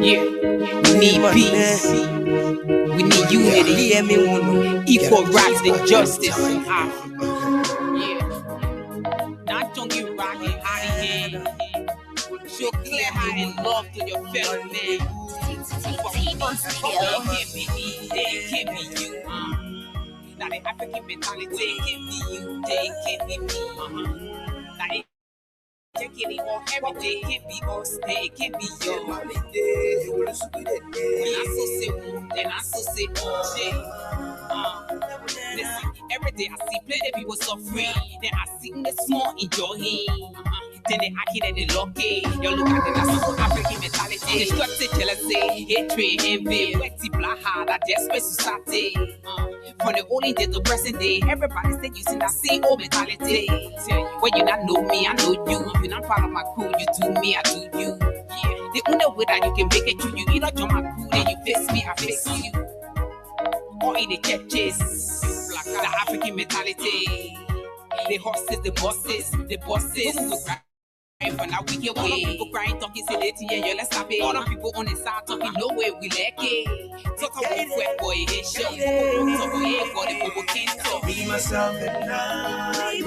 Yeah, we need peace. We need unity. Equal rights and justice. Yeah. Not junkie rocking out of hand. Show clear how and love to your fellow man. They can't be me, they can't be you. Now the African mentality can't be you, they can't be me. Now they taking it on every day, can't be us, they can't be you. When I so say then I so say listen, every day I see plenty people suffering. Then I see the small enjoying. Then they acting and they lucky. You look at the national African mentality. Destructive jealousy, hatred, envy, wetty black heart, that desperate society. From the olden day to present day, everybody still using that same old mentality. When you not know me, I know you. You're not part of my crew, you do me, I do you. Yeah. The only way that you can make it to you, you not join my crew, then you face me, I face you. Or in the churches, the African mentality. The horses, the bosses. For now we get way. People crying, talking silly, yeah, let's stop it. All the people on the side talking, no way, we like it. Talk about wet boy, hey, show. Talk about hey, God, the people can't talk. Be myself and I.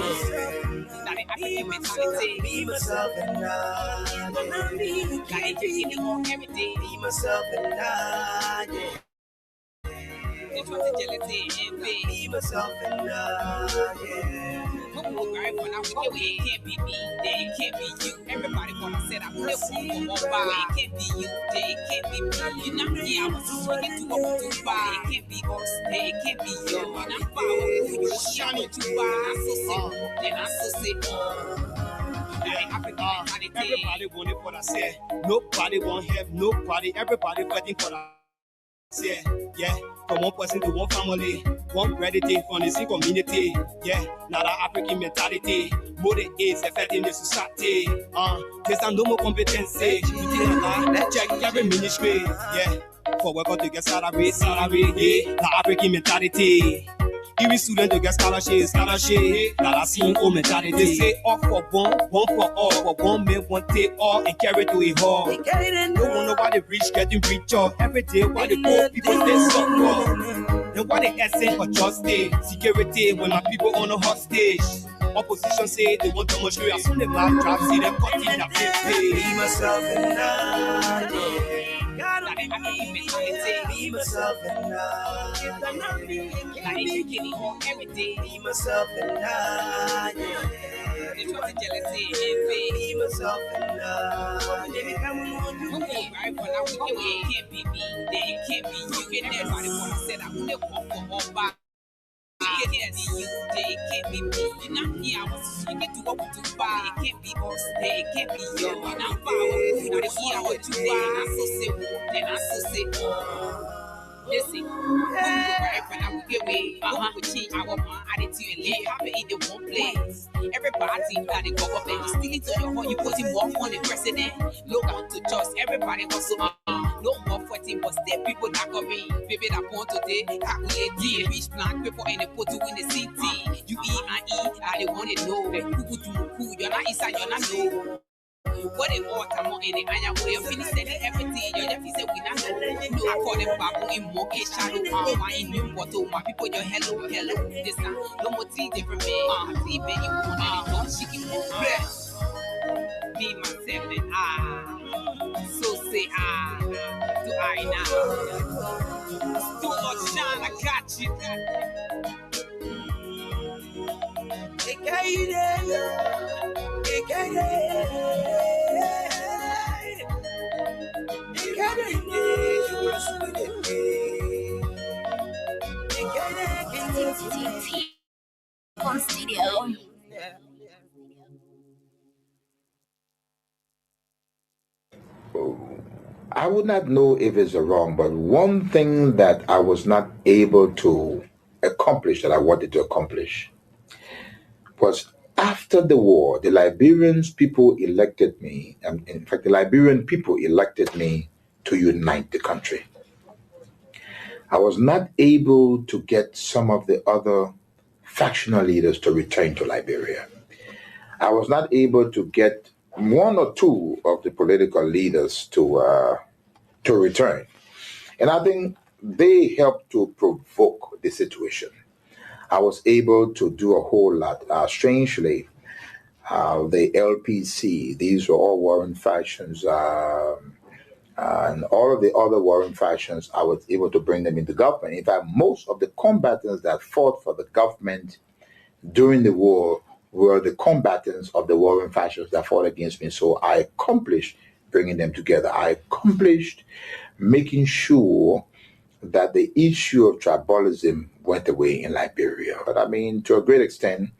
Now the African mentality. Be myself and I. Now they taking it on every day. Be myself and I. They try to jealousy and be myself and I. People crying for now we get way. It can't be me, they can't be you. Everybody wanna say that we're cool or by. It can't be you, they can't be me. You're not me, I was swinging to what we do by. It can't be us, they can't be you. You're not power, you're shining to buy. I so say, everybody want it what I said. Nobody want help, nobody. Everybody fighting for that. Yeah, from one person to one family, one gratitude from the same community. Yeah, now the African mentality, more than AIDS affecting the society. There's no more competency. You didn't lie, check every ministry. Yeah, for work to get salary, yeah, the African mentality. Even students to get scholarship. That I seen old mentality. They say all for one for all. For one man, one take all and carry to a hall. No wonder why the rich getting richer. Every day why the poor people they suffer. Then why the essence of justice, security when my people on a hostage. Opposition say they want to much as soon as the man drops, see them cutting that pay. Be myself and I. Be myself and I. Every day. Be myself and I. They try to jealousy and be myself and I. Right for now, we can't be me, they can't be you. And everybody wanna say that we walk for all back. You, they can't be me. You're not me, I was swinging to what we do by. It can't be us, they can't be you. You're not power, you're not here, what you buy. I so say, then I so say, listen, right for now we get way. We change our mind, attitude, and live happy in the one place. Everybody got it go up and you still into your heart, you put him off on the president. Look out to trust, everybody hustle. No more fighting, but still people not coming. Baby, that point today, calculate the rich black people in the put to win the city. You eat and eat, I don't want to know. Who do who? You're not inside, you're not know. What if all time on any iron way of finish everything? You're just say we not know. I call them back in more shadow. My new bottle, my people, your hello. This time, no more tea different me. See, baby, you want any don't she can move bless. Be myself and I. So say I. Do I now? Too much shine, I got you. On studio. I would not know if it's wrong, but one thing that I was not able to accomplish that I wanted to accomplish was after the war, the Liberians people elected me, and in fact, the Liberian people elected me to unite the country. I was not able to get some of the other factional leaders to return to Liberia. I was not able to get one or two of the political leaders to to return. And I think they helped to provoke the situation. I was able to do a whole lot. Strangely, the LPC, these were all warring factions, and all of the other warring factions, I was able to bring them into government. In fact, most of the combatants that fought for the government during the war were the combatants of the warring factions that fought against me. So I accomplished bringing them together. I accomplished making sure that the issue of tribalism went away in Liberia. But I mean, to a great extent,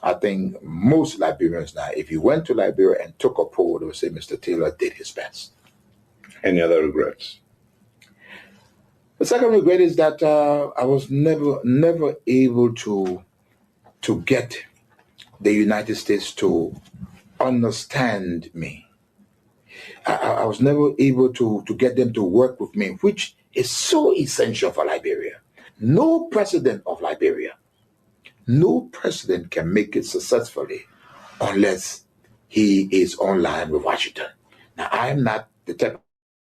I think most Liberians now, if you went to Liberia and took a poll, they would say Mr. Taylor did his best. Any other regrets? The second regret is that I was never able to get the United States to understand me. I was never able to get them to work with me, which is so essential for Liberia. No president of Liberia, no president can make it successfully unless he is online with Washington. Now, I am not the type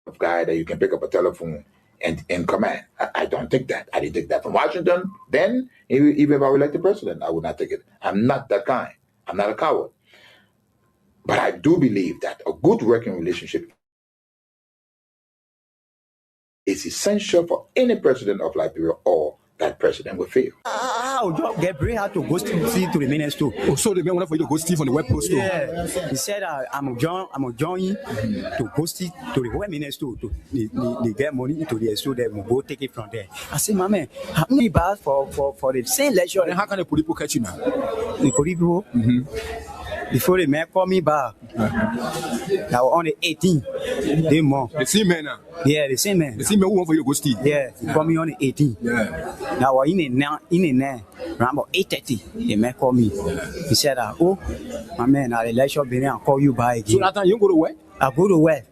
of guy that you can pick up a telephone and command. I don't take that. I didn't take that from Washington. Then, even if I were elected president, I would not take it. I'm not that kind. I'm not a coward. But I do believe that a good working relationship is essential for any president of Liberia, or that president will fail. Gabriel had to go see to the minister. Oh, so the man wanted for you to go Steve on the web post. Yeah, he said I'm joining to go see to the web minister to they get money to the so that we go take it from there. I said, my man, how many bars for the same lecture? Then how can the police people catch you now? The police people. Before the man called me back, now on the 18th, they more. The same man now. Yeah, the same man. The same man who want for you to go Steve. Yeah, he called me on the 18th. Yeah. Now in around about 8:30, the man called me. He said, "Oh, my man, I'll let you be, I'll call you back again." So that time you go to work? I go to work.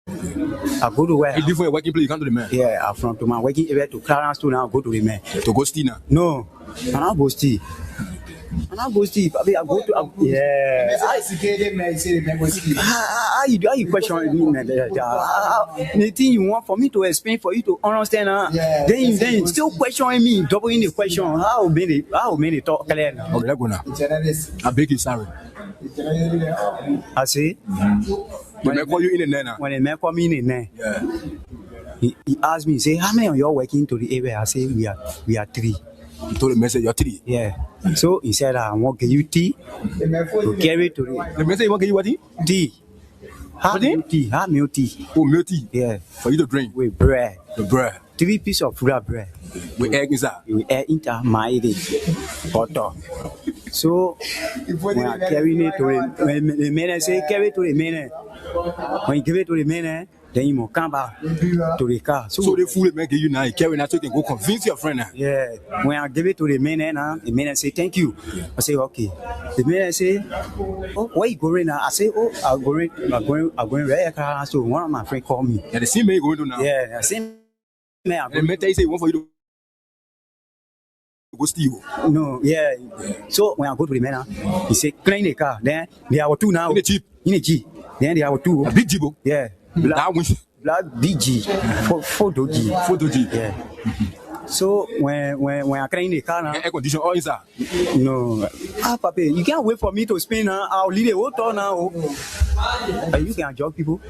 It's different your working place, you come to the man. Yeah, I'm from to my working area to Clarence to now go to the man. To go Steve now? No, I'm not go Steve. I go Steve. I go to yeah. How you question me? The thing you want for me to explain for you to understand, then still questioning me, doubling the question. How many talk clear now? Okay, let's go now. I beg you, sorry. I say. When they call you in the net now. When the man call me in the net, yeah. He asked me, say, how many of you are working to the area? I say we are 3. You told the message you're 3. Yeah. So he said, I want to give you tea to carry to the message you want to give you what? Tea. Hot milk tea. Hot milk tea. Oh, milk tea? Yeah. For you to drink? With bread. The bread. 3 pieces of real bread. With egg inside? With egg inside my butter. So when I carry it to the man, say carry to the man. When you give it to the man, then you must come back to the car. So the food man give you now, you carry that so you can go convince your friend now. Yeah. When I give it to the man, the man say thank you. I say okay. The man say, oh, where you going now? I say, oh, I'm going right here. So one of my friends called me. Yeah, the same man you going to now. Yeah, the same man. The man tell you say one for you to go steal. No, yeah. So when I go to the man, he say clean the car. Then there are 2 now. In the Jeep. In the Jeep. Then there are 2. A big Jeep. Yeah. Black DG. Photo G. Photo G. Yeah. So when I clean the car now, air condition all inside. No. Papa, you can't wait for me to spin now. I'll leave the whole tour now. You can judge people.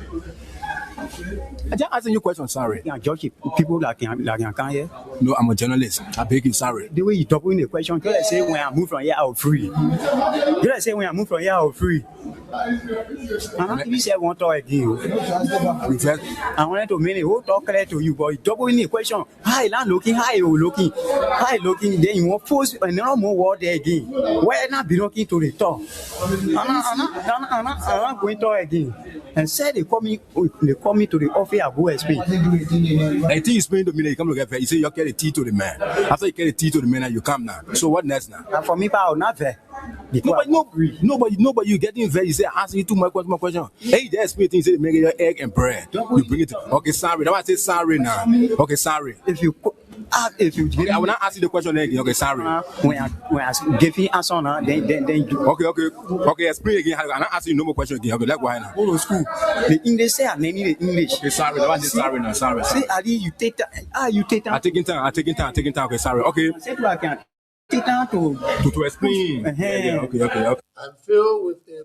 I just asking you a question, sorry. You can judge people that can come here. No, I'm a journalist. I beg you, sorry. The way you talk in the question, you say when I move from here, I'll free. You say when I move from here, I'll free. You said one talk again. I wanted to mean a whole talk clear to you, but you double in the question. Hi, land looking, hi, you looking, hi, looking. Then you want force another more word there again. Why not be looking to the top? I'm not going to talk again. And said they call me to the office. I go explain. I think you explain to me that you come look at you say you carry the tea to the man. After you carry the tea to the man, you come now. So what next now? And for me, I will not there. Nobody, you getting very. You say asking you too much question. Hey, there's me things. Say make your egg and bread. You bring it. Okay, sorry. Now I say sorry now. Okay, sorry. If you If you Okay, I will not ask you the question again. Okay, sorry. when I give you answer now, then you Okay, explain again. I'm not asking you no more question again. Okay, let's go ahead now. go to school. The English say I need the English. Okay, sorry. That was just sorry now. Sorry. Say Ali, you take time. You take time. I'm taking time. Okay, sorry. Okay, Say to I can take time to explain. Yeah, okay. I'm filled with a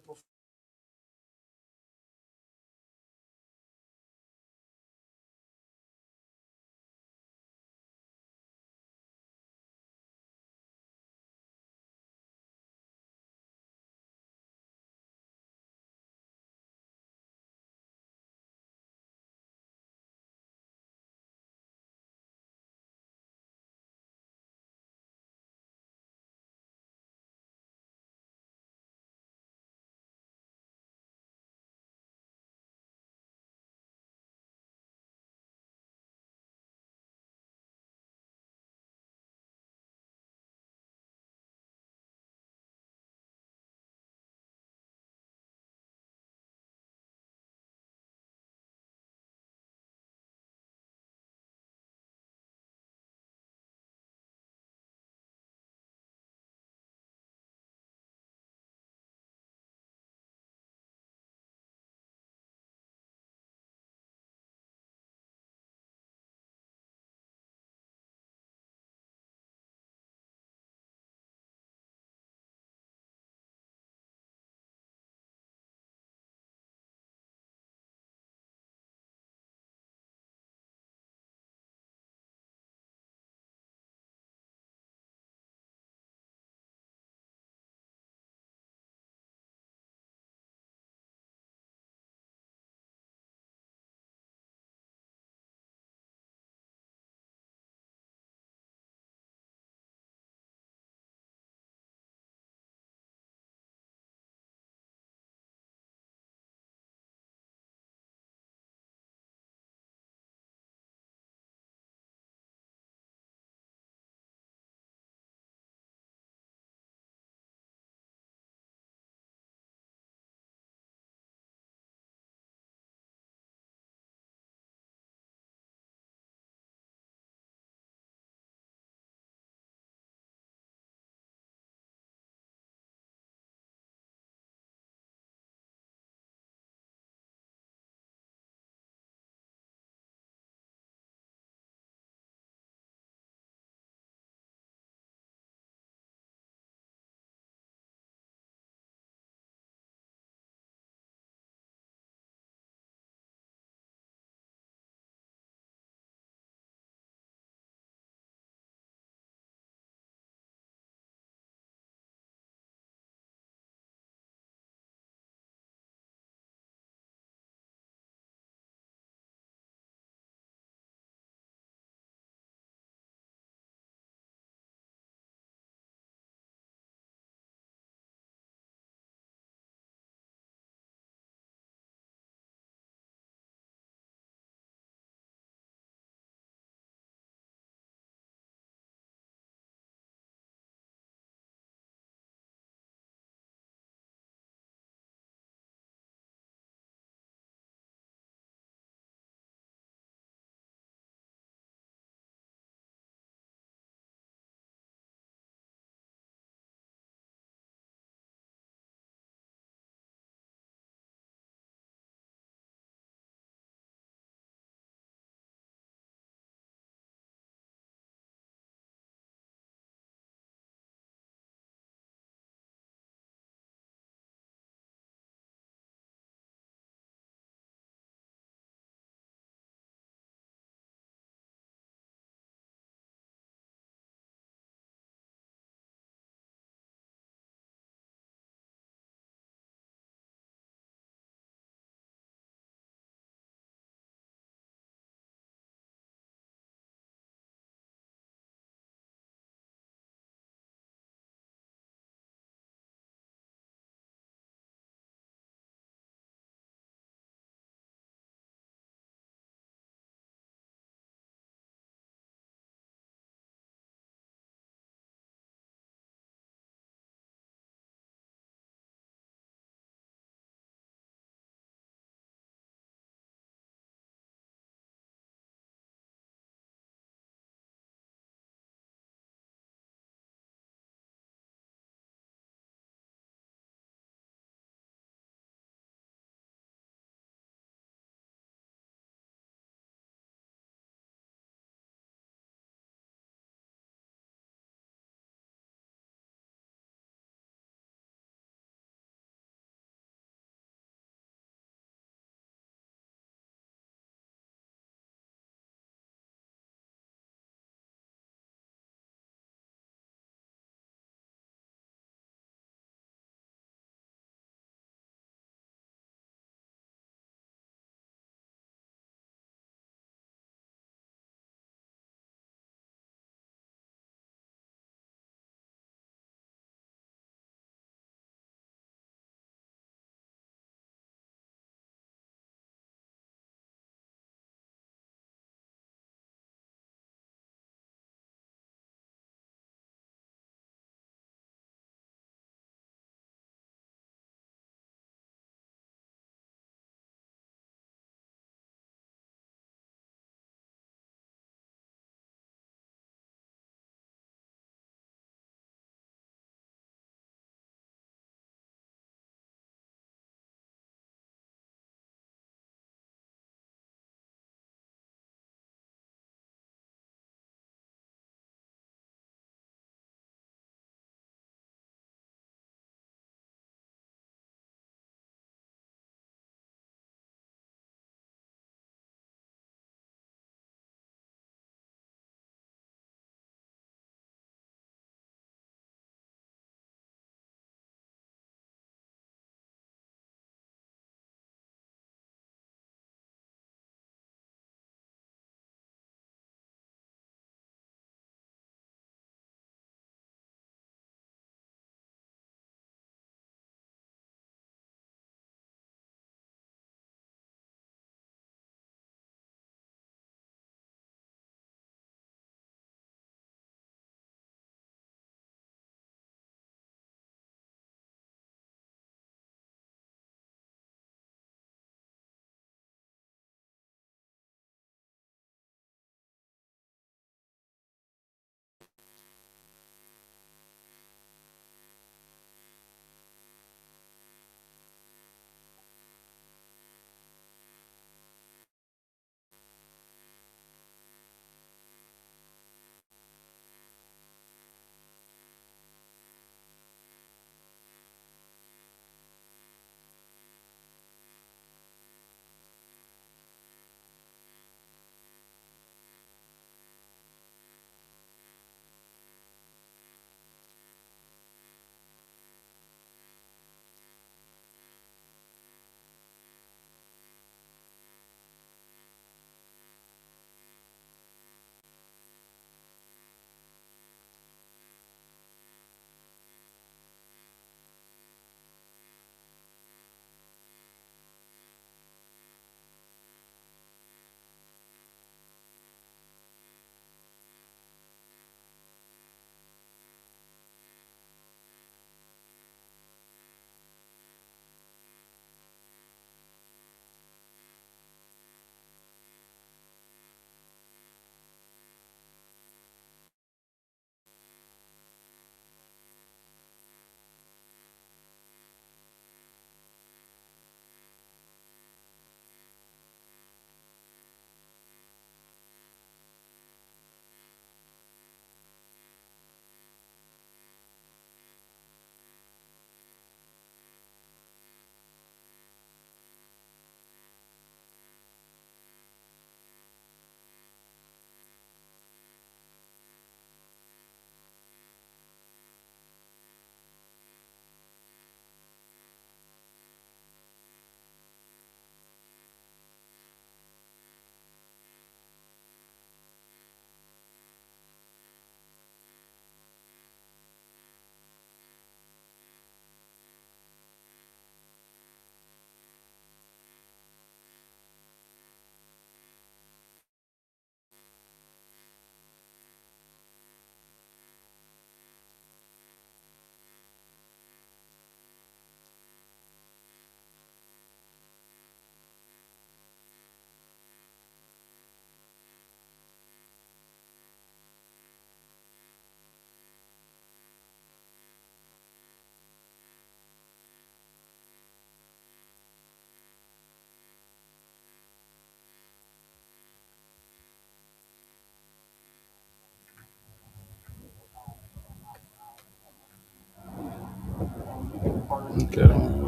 Okay. Oh.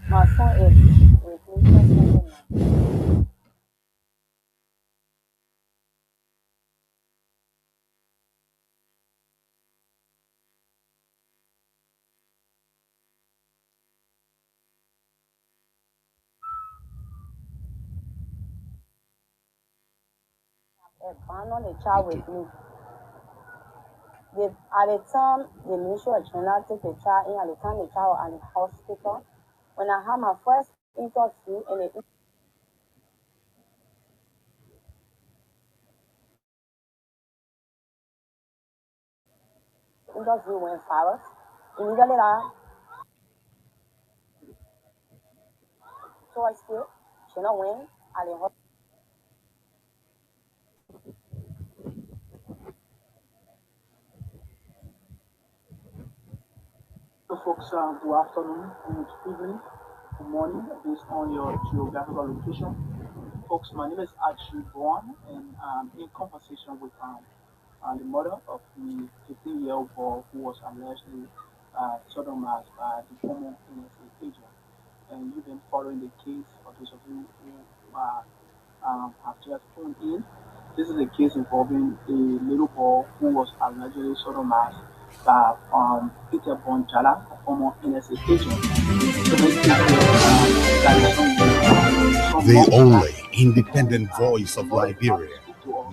My son is replacement now. Abandon the child with me. At the time, the Ministry of China took the child in, at the time the child was at the hospital. When I had my first interview in the interview went viral, immediately I choice it, China went at the hospital. So folks, good afternoon, good evening, good morning, based on your geographical location. Folks, my name is Archie Bourne, and I'm in conversation with the mother of the 15-year-old boy who was allegedly sodomized by the former NSA agent. And you've been following the case for those of you who have just tuned in. This is a case involving a little boy who was allegedly sodomized by Peter Bonjala, a former NSA agent. So the only independent voice of Liberia.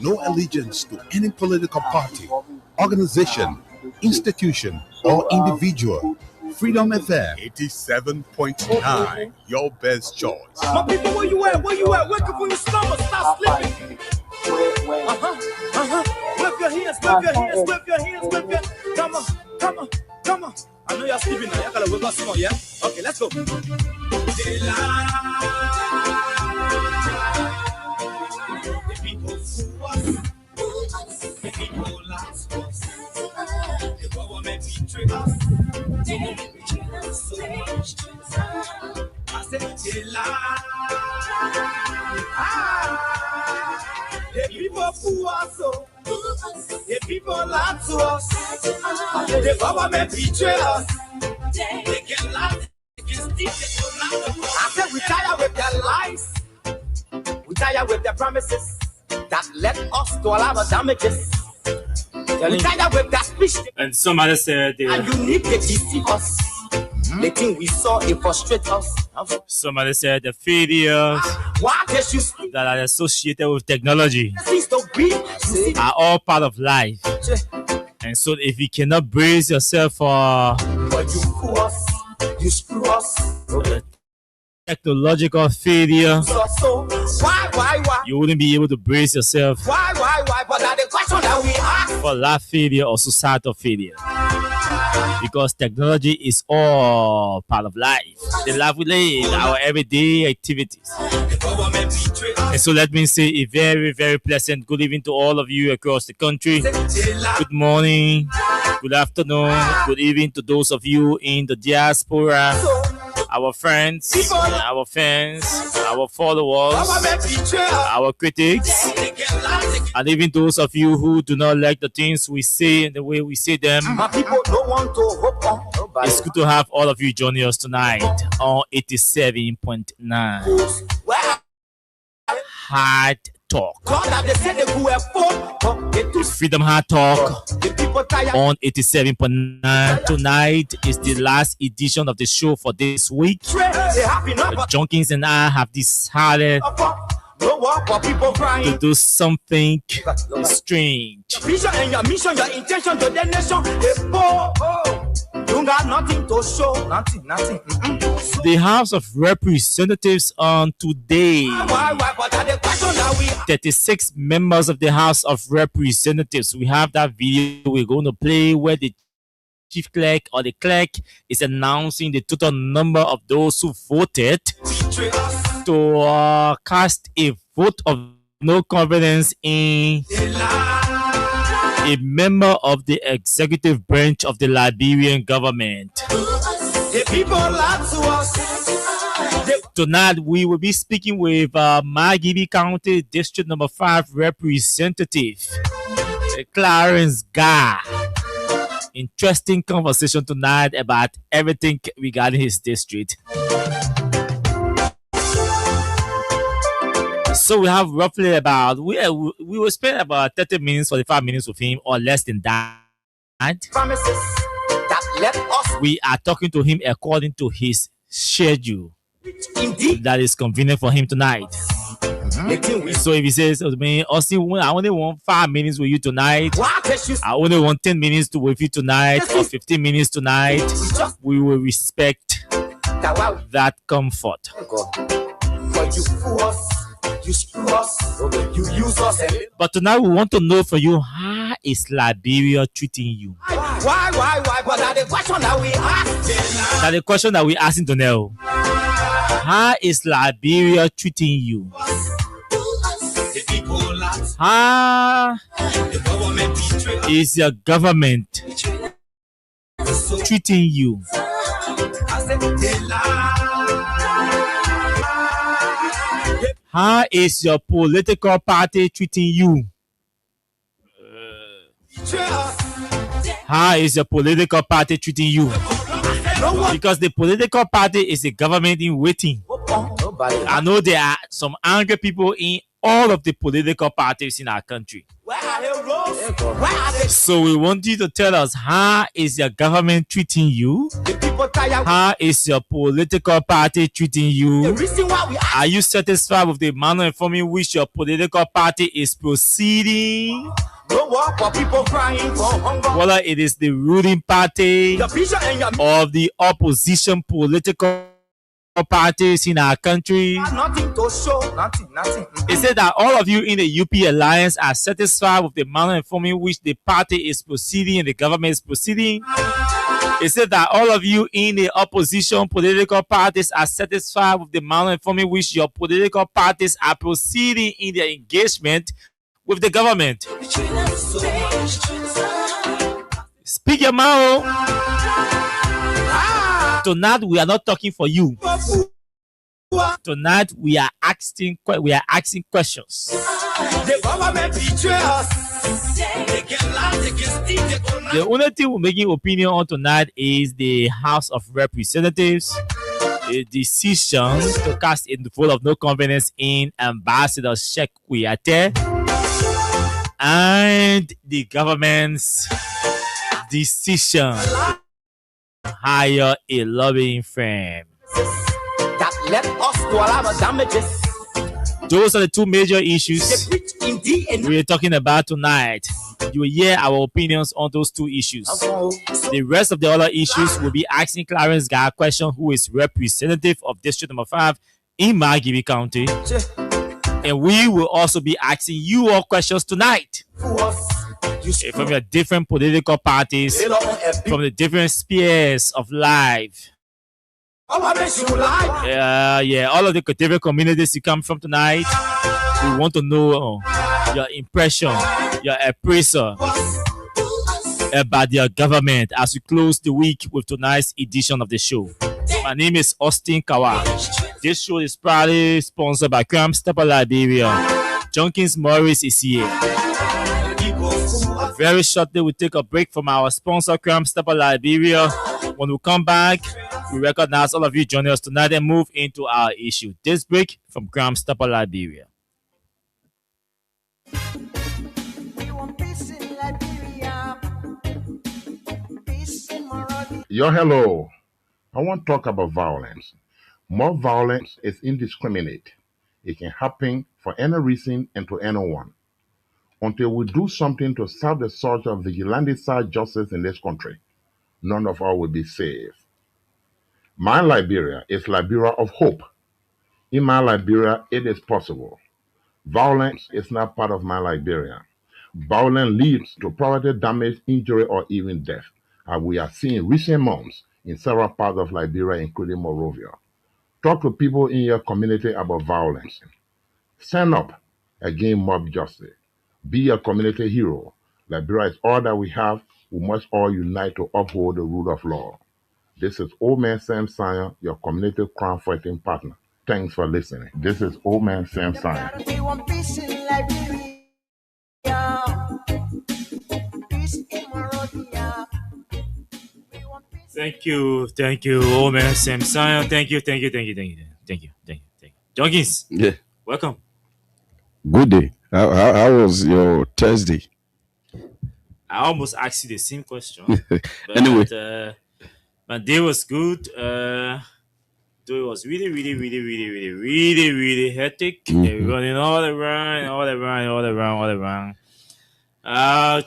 No allegiance to any political party, organization, institution, or individual. Freedom FM 87.9, your best choice. My people, where you at? Where you at? Wake up on your stomach, stop slipping. Whip your hands, whip your hands, whip your hands, whip your. Come on, come on, come on. I know y'all sleeping now. Y'all gotta wake up some more, yeah? Okay, let's go. The people fool us. The people lie to us. The government betray us. I said they lie. The people fool us. The people lie to us. The government betray us. They can lie. They can steal. They can lie. I said we tired with their lies. We tired with their promises that led us to all our damages. We tired with that speech. And somebody said and you need to deceive us. The thing we saw, it frustrates us. Somebody said the failures that are associated with technology are all part of life. And so if you cannot brace yourself for you screw us. Technological failure, Why? you wouldn't be able to brace yourself Why? But the question that we ask for life failure or societal failure. Because technology is all part of life. The life we live, our everyday activities. And so let me say a very, very pleasant good evening to all of you across the country. Good morning, good afternoon, good evening to those of you in the diaspora. Our friends, our fans, our followers, our critics, and even those of you who do not like the things we say and the way we say them. It's good to have all of you joining us tonight on 87.9 Hard Talk. Freedom Hard Talk on 87.9. Tonight is the last edition of the show for this week. The Junkies and I have decided to do something strange. You got nothing to show. Nothing. The House of Representatives on today. Why? But the question that we 36 members of the House of Representatives. We have that video we're going to play where the chief clerk or the clerk is announcing the total number of those who voted to cast a vote of no confidence in a member of the executive branch of the Liberian government. the people lie to us. Tonight, we will be speaking with Magibi County District Number 5 Representative Clarence Gar. Interesting conversation tonight about everything regarding his district. So we have roughly about we will spend about 30 minutes, 45 minutes with him, or less than that. Promises that let us We are talking to him according to his schedule indeed. that is convenient for him tonight. So if he says to me, Austin, I only want 5 minutes with you tonight, I only want 10 minutes to with you tonight, or 15 minutes tonight, we will respect that comfort. But you fool us, you screw us, you use us. But tonight we want to know from you, how is Liberia treating you? Why? But that's the question that we ask. That's the question that we're asking to know. How is Liberia treating you? How is your government treating you? How is your political party treating you? How is your political party treating you? Because the political party is a government in waiting. I know there are some angry people in all of the political parties in our country. So we want you to tell us, how is your government treating you? How is your political party treating you? Are you satisfied with the manner and form in which your political party is proceeding? Whether it is the ruling party or the opposition political parties in our country. Nothing to show. Nothing. It said that all of you in the UP Alliance are satisfied with the manner and form in which the party is proceeding and the government is proceeding. It said that all of you in the opposition political parties are satisfied with the manner and form in which your political parties are proceeding in their engagement with the government. Speak your mouth. Tonight we are not talking for you. Tonight we are asking questions. The government betray us. The only thing we're making opinion on tonight is the House of Representatives, a decision to cast a vote of no confidence in Ambassador Sheikh Kuyate, and the government's decision to hire a lobbying firm. That let us to allow the damages. Those are the two major issues we're talking about tonight. You will hear our opinions on those two issues. The rest of the other issues will be asking Clarence Gar a question, who is representative of District Number 5 in Magibi County. And we will also be asking you all questions tonight. From your different political parties, from the different spheres of life. All of the different communities you come from tonight, we want to know your impression, your appraisal about your government as we close the week with tonight's edition of the show. My name is Austin Kawa. This show is proudly sponsored by Cram Stepper Liberia. JUNKIES Morris is here. Very shortly, we'll take a break from our sponsor, Cram Stepper Liberia. When we come back, we recognize all of you joining us tonight and move into our issue. This break from Cram Stepper Liberia. Yo, hello. I want to talk about violence. More violence is indiscriminate. It can happen for any reason and to anyone. Until we do something to stop the surge of vigilante justice in this country, none of us will be saved. My Liberia is Liberia of hope. In my Liberia, it is possible. Violence is not part of my Liberia. Violence leads to property damage, injury, or even death, as we are seeing recent months in several parts of Liberia, including Monrovia. Talk to people in your community about violence. Stand up against mob justice. Be a community hero. Liberia is all that we have. We must all unite to uphold the rule of law. This is Old Man Sam Sion, your community crime fighting partner. Thanks for listening. This is Old Man Sam Sion. Thank you, old man Sam Sion. Thank you. Junkies, Yeah. welcome. Good day. How was your Thursday? I almost asked you the same question. But, Anyway. my day was good. Though it was really hectic. Running all around.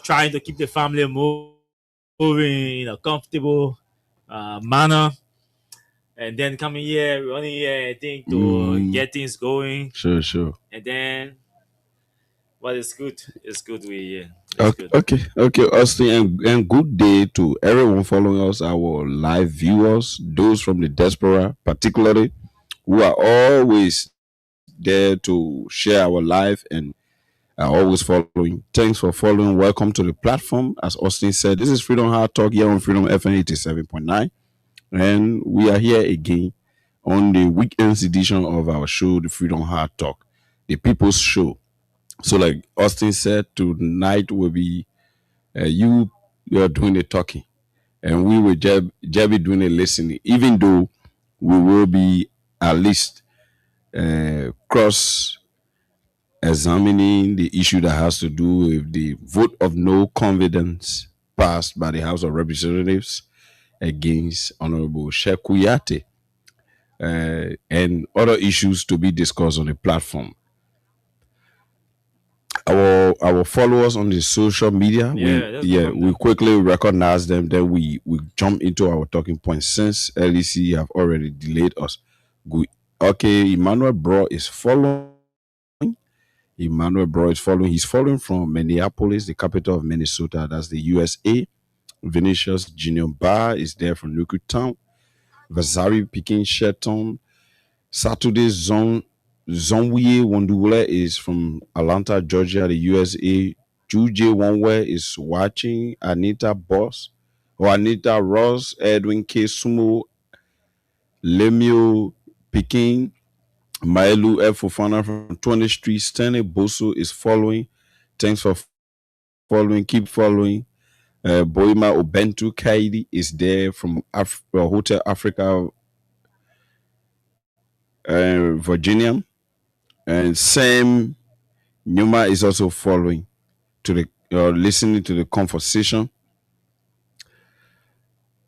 Trying to keep the family moving in a comfortable manner. And then coming here, running here, I think, to get things going. Sure. And then, but it's good. It's good we're here. Okay, Austin, and good day to everyone following us, our live viewers, those from the diaspora, particularly, who are always there to share our live and are always following. Thanks for following. Welcome to the platform. As Austin said, this is Freedom Hard Talk here on Freedom FM 87.9. And we are here again on the weekends edition of our show, the Freedom Hard Talk, the People's Show. So, like Austin said, tonight will be you are doing the talking, and we will just be doing the listening. Even though we will be at least cross-examining the issue that has to do with the vote of no confidence passed by the House of Representatives against Honorable Shekuyate, and other issues to be discussed on the platform. Our followers on the social media, we quickly recognize them. Then we jump into our talking points since LEC have already delayed us. Good. Okay, Emmanuel Bro is following. He's following from Minneapolis, the capital of Minnesota. That's the USA. Vinicius Junior Bar is there from Newtown. Vasari Pikin Sheton. Saturday Zonwie Wondule is from Atlanta, Georgia, the USA. Juje Wanwe is watching. Anita Ross, Edwin K. Sumo, Lemio Pikin, Maelu F. Fofana from 20th Street. Stanley Boso is following. Thanks for following. Keep following. Boima Obentu Kaidi is there from Hotel Africa, Virginia. And Sam Numa is also following to the listening to the conversation.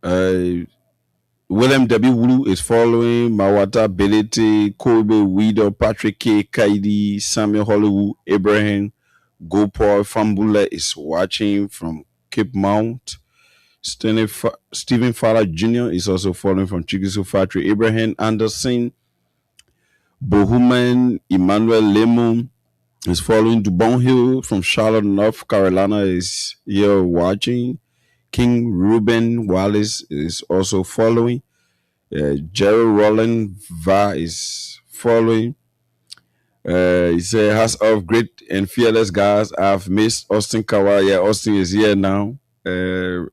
William W. Wulu is following. Mawata Belete, Kobe Wido, Patrick K. Kaidi, Samuel Hollywood, Abraham Gopal Fambula is watching from Cape Mount. Stephen Fowler Jr. is also following from Chikisu Factory. Abraham Anderson, Bohuman Emmanuel Lemon is following. Dubon Hill from Charlotte, North Carolina is here watching. King Ruben Wallace is also following. Jerry Roland Va is following. He said, "Has of great and fearless guys. I've missed Austin Kawa. Yeah, Austin is here now. And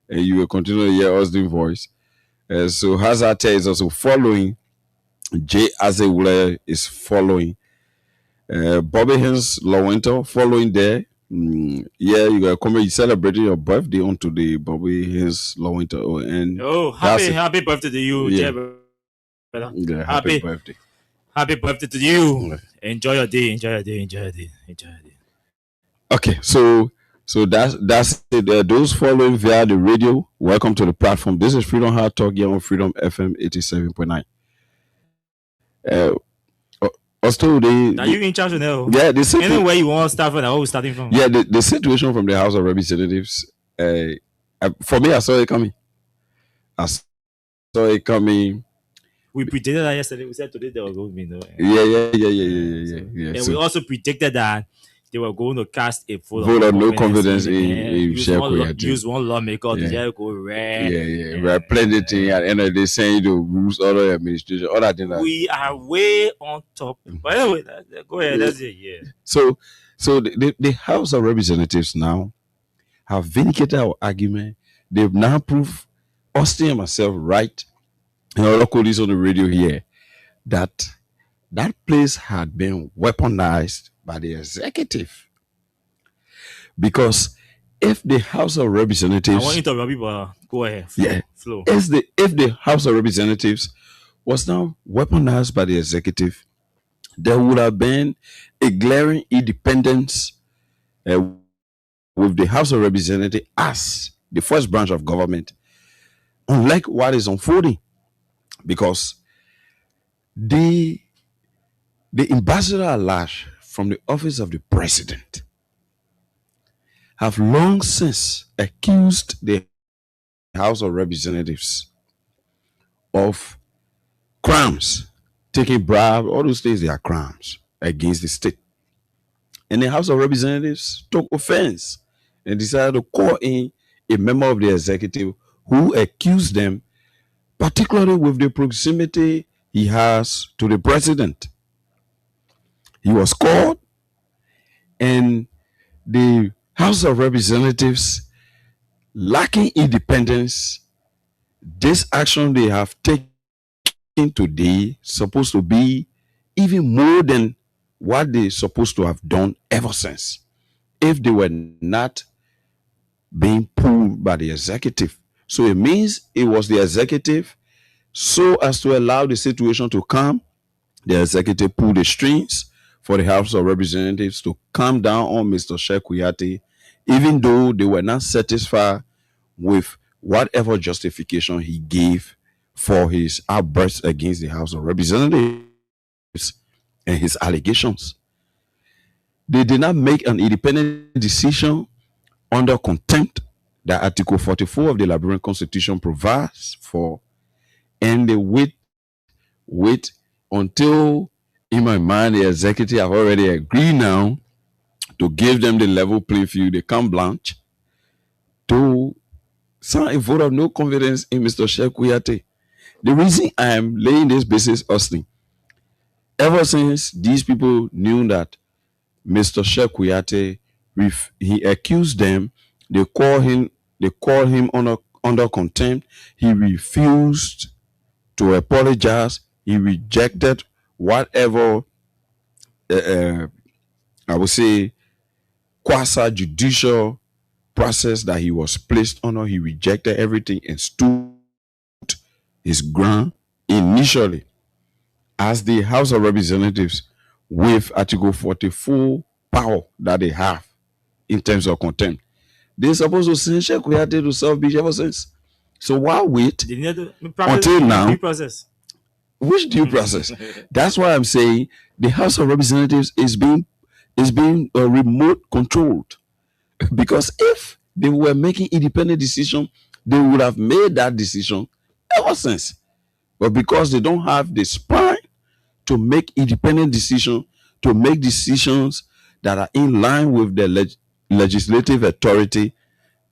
you will continue to hear Austin's voice. So Hazate is also following. Jay Azewule is following. Bobby Hens Lawento following there. Yeah, you got come. You celebrating your birthday on today, Bobby Hens Lawento. And happy birthday to you, yeah. Yeah, happy birthday. Happy birthday to you. Enjoy your day. Okay, so that's it. Those following via the radio, welcome to the platform. This is Freedom Hard Talk here on Freedom FM 87.9. Also, now you in charge now. Yeah, anywhere you want to start from, where we starting from. Yeah, the situation from the House of Representatives. For me, I saw it coming. I saw it coming. We predicted that yesterday. We said today they were going to be no. Yeah. And So, we also predicted that they were going to cast a vote of no confidence in use one lawmaker to just go red. Yeah. We're plenty thing at the end of the day saying to lose other administration, other than that. We are way on top. But anyway, go ahead. That's it. Yeah. So the House of Representatives now have vindicated our argument. They've now proved Austin and myself right, and other colleagues on the radio here, that place had been weaponized by the executive. Because if the House of Representatives, I want you to people. Go ahead. Flow. If the House of Representatives was now weaponized by the executive, there would have been a glaring independence with the House of Representatives as the first branch of government, unlike what is unfolding. Because the ambassador at large from the office of the president have long since accused the House of Representatives of crimes, taking bribe, all those things, they are crimes against the state. And the House of Representatives took offense and decided to call in a member of the executive who accused them, particularly with the proximity he has to the president. He was called, and the House of Representatives, lacking independence, this action they have taken today supposed to be even more than what they're supposed to have done ever since, if they were not being pulled by the executive. So it means it was the executive, so as to allow the situation to calm, the executive pulled the strings for the House of Representatives to calm down on Mr. Sheikh Kuyate, even though they were not satisfied with whatever justification he gave for his outburst against the House of Representatives and his allegations. They did not make an independent decision under contempt that Article 44 of the Liberian Constitution provides for, and they wait until, in my mind, the executive have already agreed now to give them the level playing field, the carte blanche, to sign a vote of no confidence in Mr. Sheikh Kuyate. The reason I am laying this basis, Austin, ever since these people knew that Mr. Sheikh Kuyate, he accused them, they called him under contempt. He refused to apologize. He rejected whatever, I would say, quasi-judicial process that he was placed under. He rejected everything and stood his ground initially as the House of Representatives with Article 44 power that they have in terms of contempt. They're supposed to send Sheikh Kuyate to South Beach ever since. So why wait until now? Which due process? That's why I'm saying the House of Representatives is being remote controlled. Because if they were making independent decision, they would have made that decision ever since. But because they don't have the spine to make independent decisions, to make decisions that are in line with the legislative authority,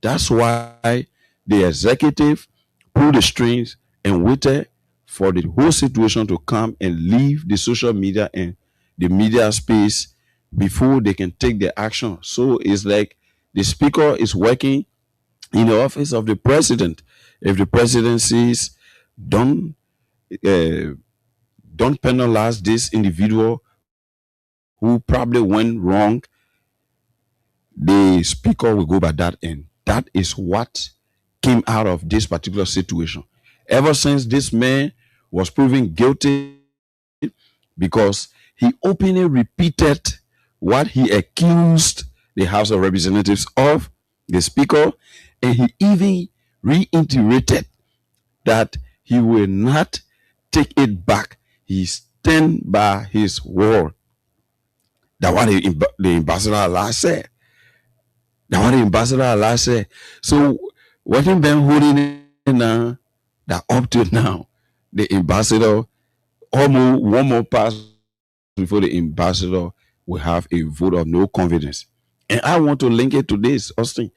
that's why the executive pulled the strings and waited for the whole situation to come and leave the social media and the media space before they can take the action. So it's like the speaker is working in the office of the president. If the president says, don't penalize this individual who probably went wrong, the speaker will go by that, and that is what came out of this particular situation. Ever since this man was proven guilty because he openly repeated what he accused the House of Representatives of, the speaker, and he even reiterated that he will not take it back. He stand by his word. That's what the ambassador Allah said. That's what the ambassador Allah said. So what him been holding in now, that up to now, the ambassador, almost one more pass before the ambassador will have a vote of no confidence. And I want to link it to this, Austin.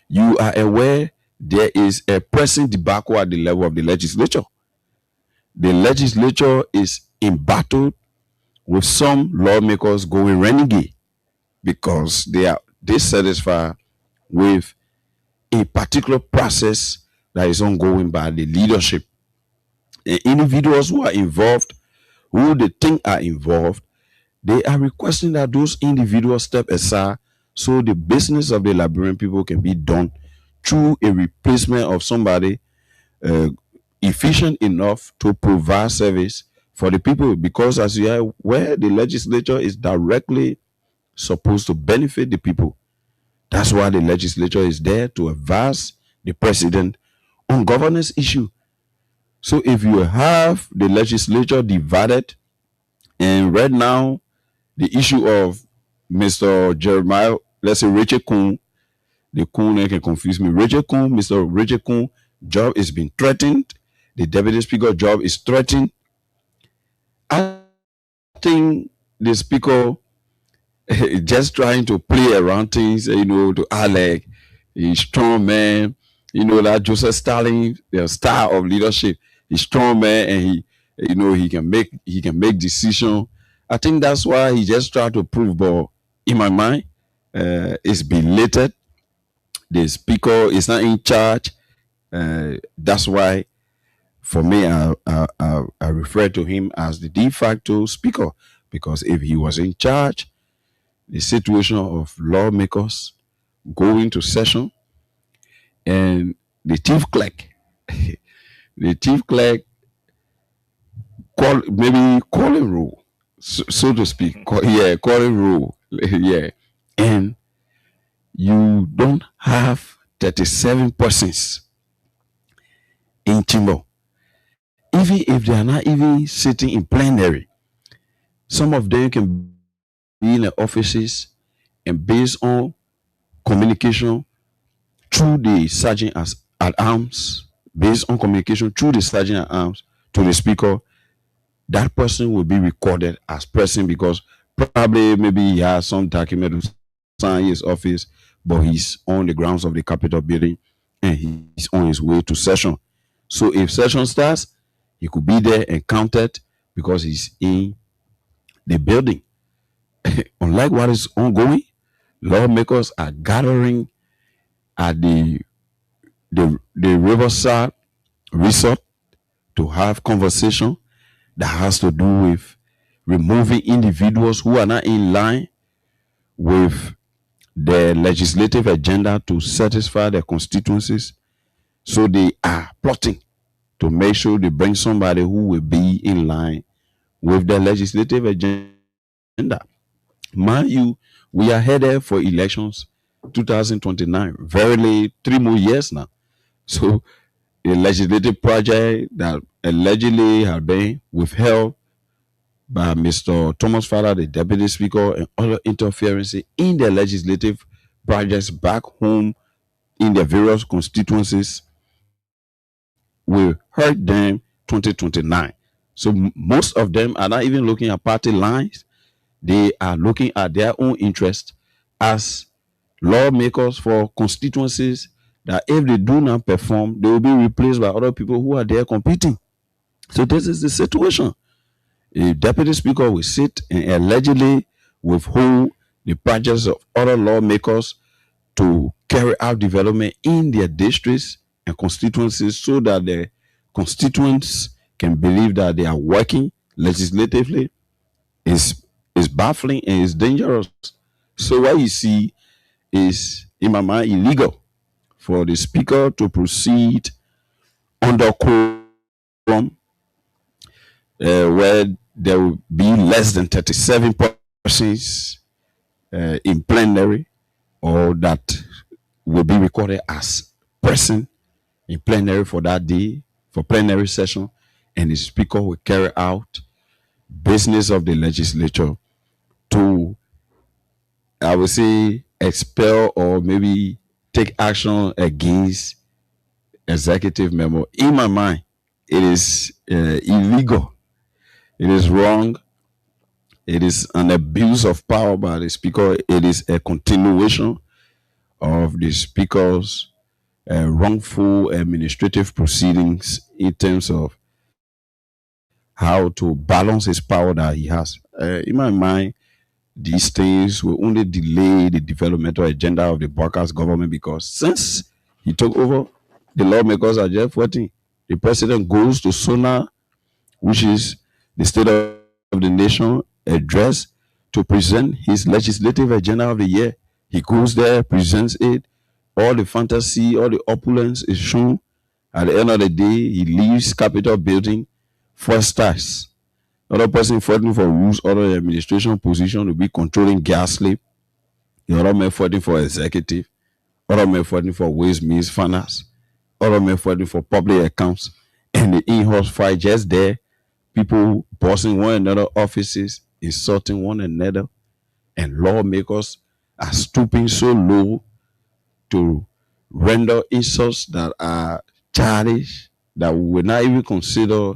You are aware there is a pressing debacle at the level of the legislature. The legislature is in battle with some lawmakers going renegade because they are dissatisfied with a particular process that is ongoing by the leadership. And individuals who are involved, who they think are involved, they are requesting that those individuals step aside so the business of the Liberian people can be done through a replacement of somebody efficient enough to provide service for the people. Because as you are aware, the legislature is directly supposed to benefit the people. That's why the legislature is there, to advise the president on governance issue. So if you have the legislature divided, and right now the issue of Mr. Jeremiah, let's say Richard Kuhn, the Kuhn can confuse me. Richard Kuhn, Mr. Richard Kuhn, job is being threatened. The deputy speaker job is threatened. I think the speaker just trying to play around things, to Alec, a strong man, that Joseph Stalin, the star of leadership, he's strong man, and he can make decision. I think that's why he just tried to prove, but in my mind, it's belated. The speaker is not in charge. That's why, for me, I refer to him as the de facto speaker, because if he was in charge, the situation of lawmakers going to session and the chief clerk, calling rule, so to speak, calling rule, and you don't have 37 persons in chamber, even if they are not even sitting in plenary. Some of them can be in the offices, and based on communication through the sergeant at arms, based on communication through the sergeant at arms to the speaker, that person will be recorded as present, because probably maybe he has some document to sign in his office, but he's on the grounds of the Capitol building and he's on his way to session. So if session starts, he could be there and counted because he's in the building. Unlike what is ongoing, lawmakers are gathering at the Riverside Resort to have conversation that has to do with removing individuals who are not in line with the legislative agenda to satisfy their constituencies. So they are plotting to make sure they bring somebody who will be in line with the legislative agenda. Mind you, we are headed for elections 2029, verily 3 more years now. So a legislative project that allegedly had been withheld by Mr. Thomas Father, the deputy speaker, and other interference in the legislative projects back home in their various constituencies will hurt them 2029. So most of them are not even looking at party lines. They are looking at their own interest as lawmakers for constituencies that if they do not perform, they will be replaced by other people who are there competing. So this is the situation. A deputy speaker will sit and allegedly withhold the projects of other lawmakers to carry out development in their districts and constituencies, so that the constituents can believe that they are working legislatively. Is baffling and is dangerous. So what you see is, in my mind, illegal for the speaker to proceed under quorum, where there will be less than 37 persons in plenary, or that will be recorded as present in plenary for that day, for plenary session, and the speaker will carry out business of the legislature to, I would say, expel or maybe take action against executive memo. In my mind, it is illegal. It is wrong. It is an abuse of power by the speaker. It is a continuation of the speaker's wrongful administrative proceedings in terms of how to balance his power that he has. In my mind, these things will only delay the developmental agenda of the Barker's government because since he took over, the lawmakers are just waiting. The president goes to SONA, which is the state of the nation address, to present his legislative agenda of the year. He goes there, presents it. All the fantasy, all the opulence is shown. At the end of the day, he leaves Capitol building 4 stars. Other person fighting for rules, other administration position to be controlling gas slip. The other man fighting for executive. Other men fighting for ways, means, finance. Other men fighting for public accounts. And the in-house fight just there. People bossing one another offices, insulting one another. And lawmakers are stooping so low to render insults that are childish, that we would not even consider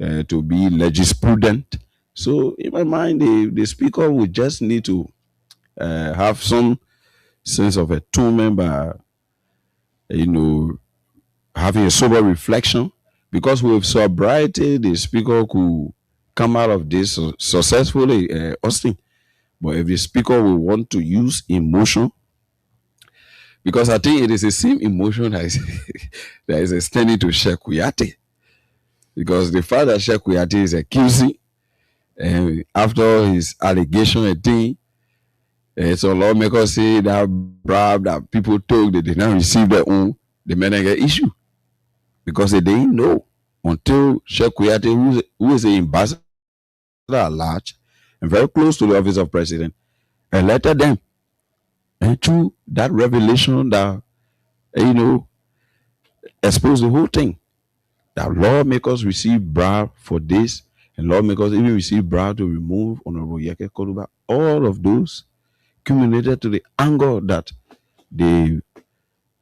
to be legisprudent. So in my mind, the speaker would just need to have some sense of atonement by, having a sober reflection. Because with sobriety, the speaker could come out of this successfully, Austin. But if the speaker will want to use emotion, because I think it is the same emotion that is extending to Sheikh Kuyate. Because the fact that Sheikh Kuyate is accusing, after his allegation and thing, so lawmakers say that bribe that people took, they did not receive their own, the Menega issue. Because they didn't know until Sheikh Kuyate, who is the ambassador at large and very close to the office of president, alerted them. And through that revelation that, exposed the whole thing, that lawmakers receive bribe for this, and lawmakers even receive bribe to remove Honorable Yeke Koluba. All of those culminated to the anger that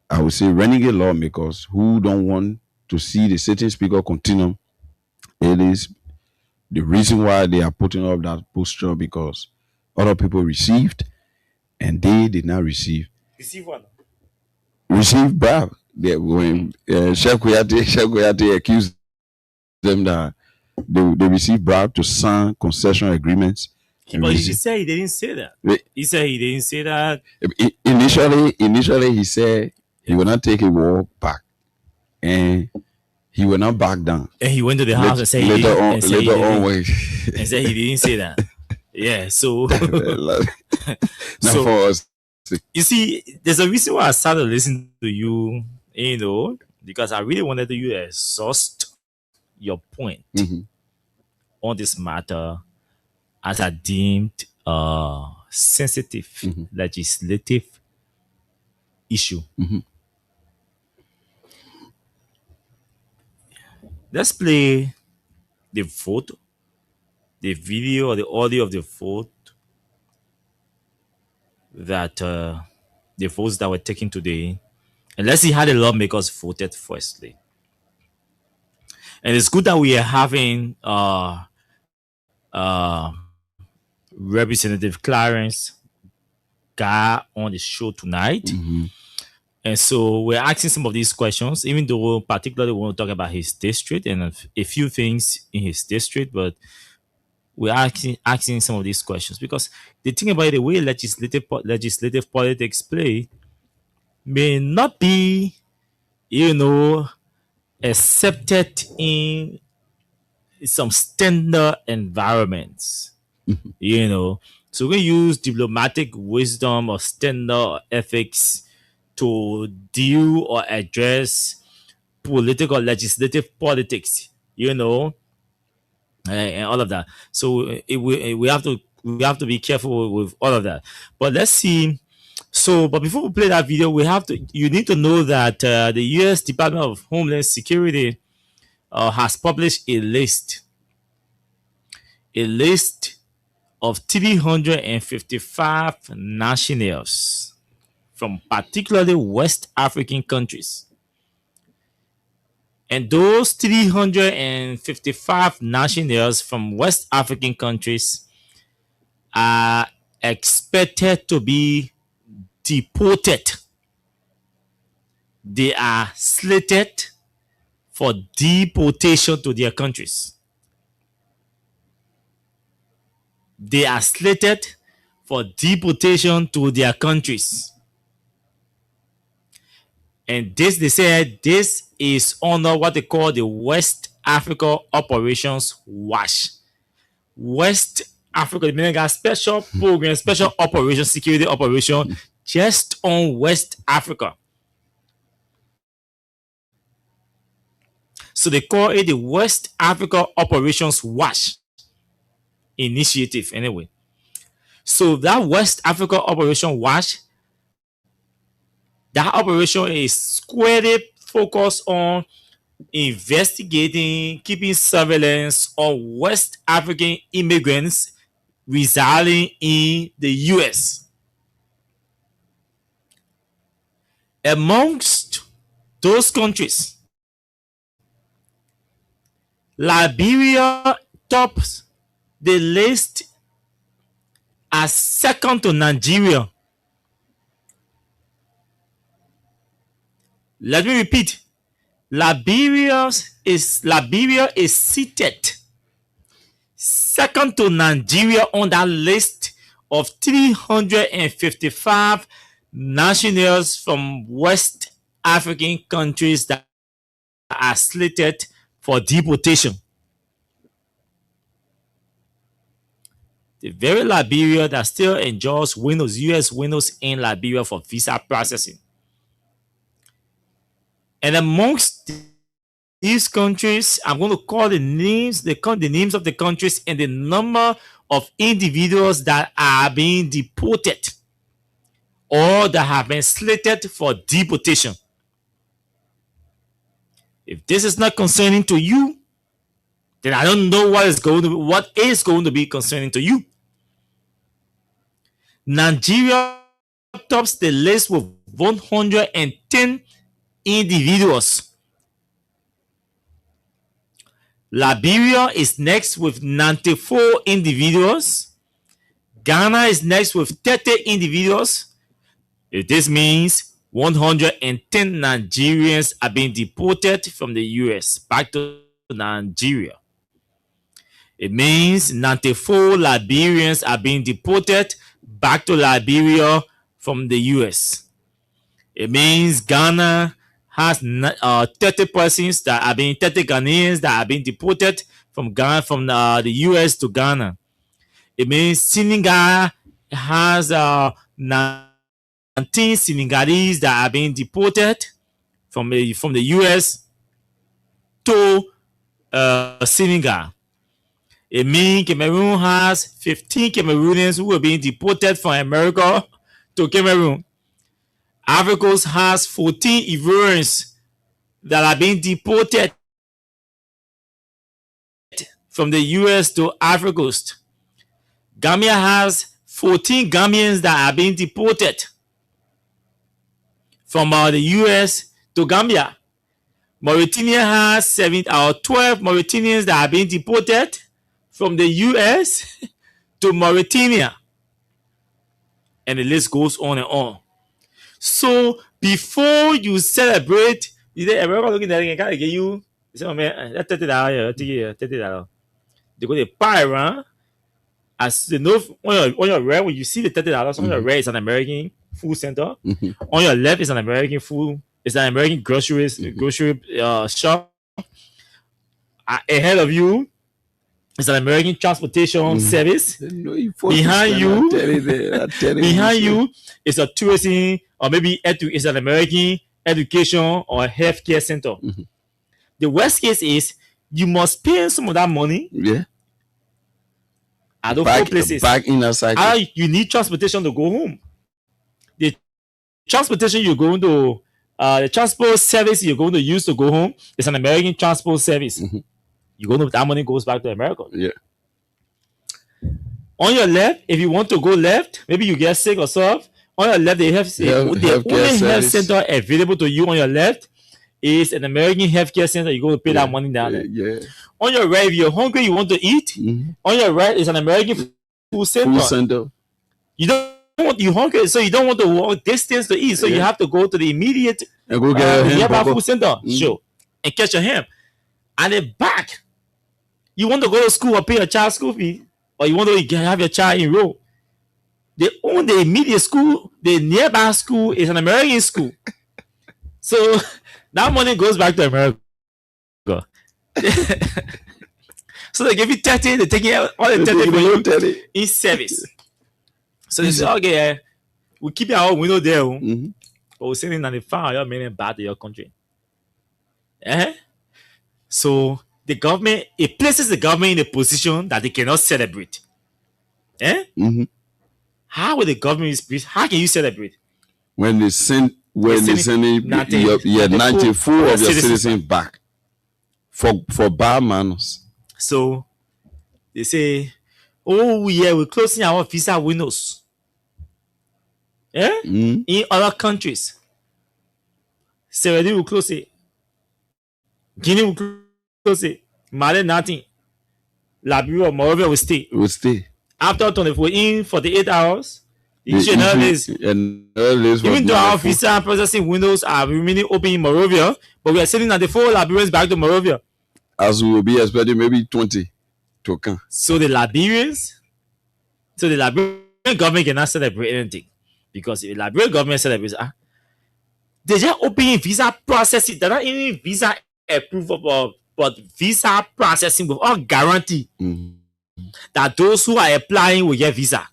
I would say, renegade lawmakers who don't want to see the sitting speaker continue. It is the reason why they are putting up that posture, because other people received and they did not receive. Receive what? Receive bribe. When Sheikh Kuyate accused them that they received bribe to sign concession agreements. But he said he didn't say that. He said he didn't say that. Initially, he said he will not take a war back, and he will not back down. And he went to the house and said he didn't say that. Yeah, so so for us, you see, there's a reason why I started listening to you, because I really wanted you to exhaust your point on this matter as a deemed sensitive legislative issue. Let's play the vote, the video or the audio of the vote that the votes that were taken today, and let's see how the lawmakers voted firstly. And it's good that we are having Representative Clarence Gar on the show tonight. And so we're asking some of these questions, even though particularly we want to talk about his district and a few things in his district, but we're asking some of these questions because the thing about the way legislative politics play may not be, accepted in some standard environments, So we use diplomatic wisdom or standard ethics to deal or address political legislative politics, and all of that. So we have to be careful with all of that. But let's see. So, but before we play that video, you need to know that the U.S. Department of Homeland Security has published a list of 355 nationals from particularly West African countries. And those 355 nationals from West African countries are expected to be deported. They are slated for deportation to their countries. They are slated for deportation to their countries. And this, they said, this is under what they call the West Africa Operations WASH. West Africa, they got special program, special operation, security operation just on West Africa. So they call it the West Africa Operations WASH initiative anyway. So that West Africa Operation WASH, that operation is squarely focused on investigating, keeping surveillance on West African immigrants residing in the US. Amongst those countries, Liberia tops the list as second to Nigeria. Let me repeat. Liberia is seated second to Nigeria on that list of 355 nationals from West African countries that are slated for deportation. The very Liberia that still enjoys windows, US windows in Liberia for visa processing. And amongst these countries, I'm going to call the names of the countries and the number of individuals that are being deported or that have been slated for deportation. If this is not concerning to you, then I don't know what is going to be concerning to you. Nigeria tops the list with 110 individuals. Liberia is next with 94 individuals. Ghana is next with 30 individuals. If this means 110 Nigerians are being deported from the US back to Nigeria. It means 94 Liberians are being deported back to Liberia from the US. It means Ghana has 30 persons that are being 30 Ghanaians that are being deported from Ghana, from the US to Ghana. It means Senegal has 19 Senegalese that are being deported from the US to Senegal. It means Cameroon has 15 Cameroonians who are being deported from America to Cameroon. Ivory Coast has 14 Ivorians that are being deported from the US to Ivory Coast. Gambia has 14 Gambians that are being deported from the US to Gambia. Mauritania has 12 Mauritanians that are being deported from the US to Mauritania. And the list goes on and on. So before you celebrate, everyone looking at it and kind of get you, say, oh man, that's $30. They go to buy around. As they know, on your right, when you see the $30, on your right is an American food center. On your left is an American food, it's an American grocery shop. Ahead of you is an American transportation service. Behind you, behind you is a tourism or maybe it's an American education or healthcare center. The worst case is you must pay some of that money. Yeah. At those four places. Back in a cycle. You need transportation to go home. The transportation you're going to, the transport service you're going to use to go home is an American transport service. That money goes back to America. Yeah. On your left, if you want to go left, maybe you get sick or stuff. On your left, they have the only health center available to you on your left is an American healthcare center. You go to pay that money down there. Yeah. On your right, if you're hungry, you want to eat. On your right is an American food center. Food center. You don't want you hungry, so you don't want to walk distance to eat. So you have to go to the immediate and go get a nearby hamburger. food center. Sure, and catch your ham. And then back, you want to go to school or pay your child school fee, or you want to have your child enroll. They own the immediate school. The nearby school is an American school. So that money goes back to America. So they give you 30, they take all the 30 for you in service. So they say, okay, we keep our window there, but we're sending 95 million back to your country. So the government, it places the government in a position that they cannot celebrate. How will the government, how can you celebrate? When they send, your 94 of your citizens back for bad manners. So they say, oh yeah, we're closing our visa windows. In other countries. Sierra Leone will close it. Guinea will close it. Mali nothing. Liberia or Morovia will stay. After 48 hours, even though our visa processing windows are remaining open in Morovia, but we are sending 94 Liberians back to Morovia. As we will be expecting maybe 20 to come. So the Liberian government cannot celebrate anything. Because if the Liberian government celebrates, they just open visa processing. They're not even visa approval, but visa processing with all guarantee that those who are applying will get visa.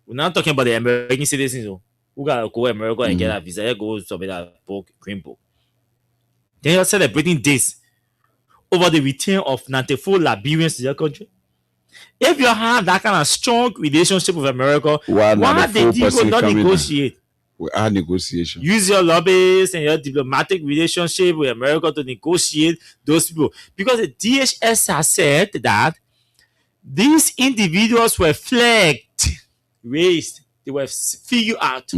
We're not talking about the American citizens who gotta go to America and get a visa. They go submit a green book. They are celebrating this over the return of 94 Liberians to their country. If you have that kind of strong relationship with America, why did you not negotiate? We are negotiation. Use your lobbyists and your diplomatic relationship with America to negotiate those people. Because the DHS has said that these individuals were flagged, raised, they were figured out.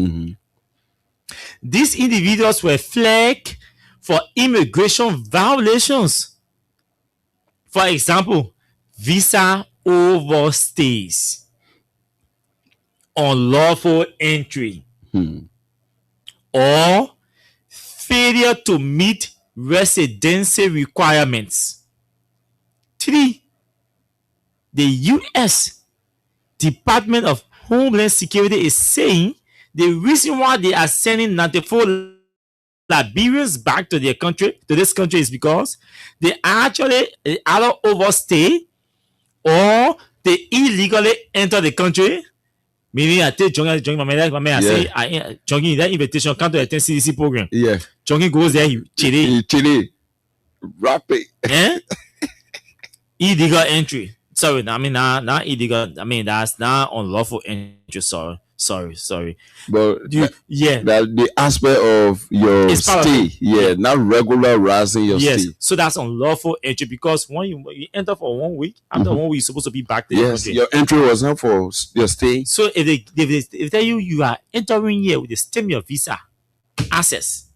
These individuals were flagged for immigration violations. For example, visa overstays, unlawful entry, or failure to meet residency requirements. 3. The U.S. Department of Homeland Security is saying the reason why they are sending 94 Liberians back to their country, to this country, is because they actually either overstay or they illegally enter the country. Meaning I take Junkie, my man, I say, Junkie, that invitation, come to attend CDC program. Yeah. Junkie goes there, Chile. Rapid. Illegal entry. Sorry, I mean, not illegal. I mean, that's not unlawful entry. Sorry. But that the aspect of your stay, not regularizing your stay. So that's unlawful entry because when you enter for 1 week, after 1 week, you're supposed to be back to your country. Your entry was not for your stay. So if they tell you are entering here with the stem your visa access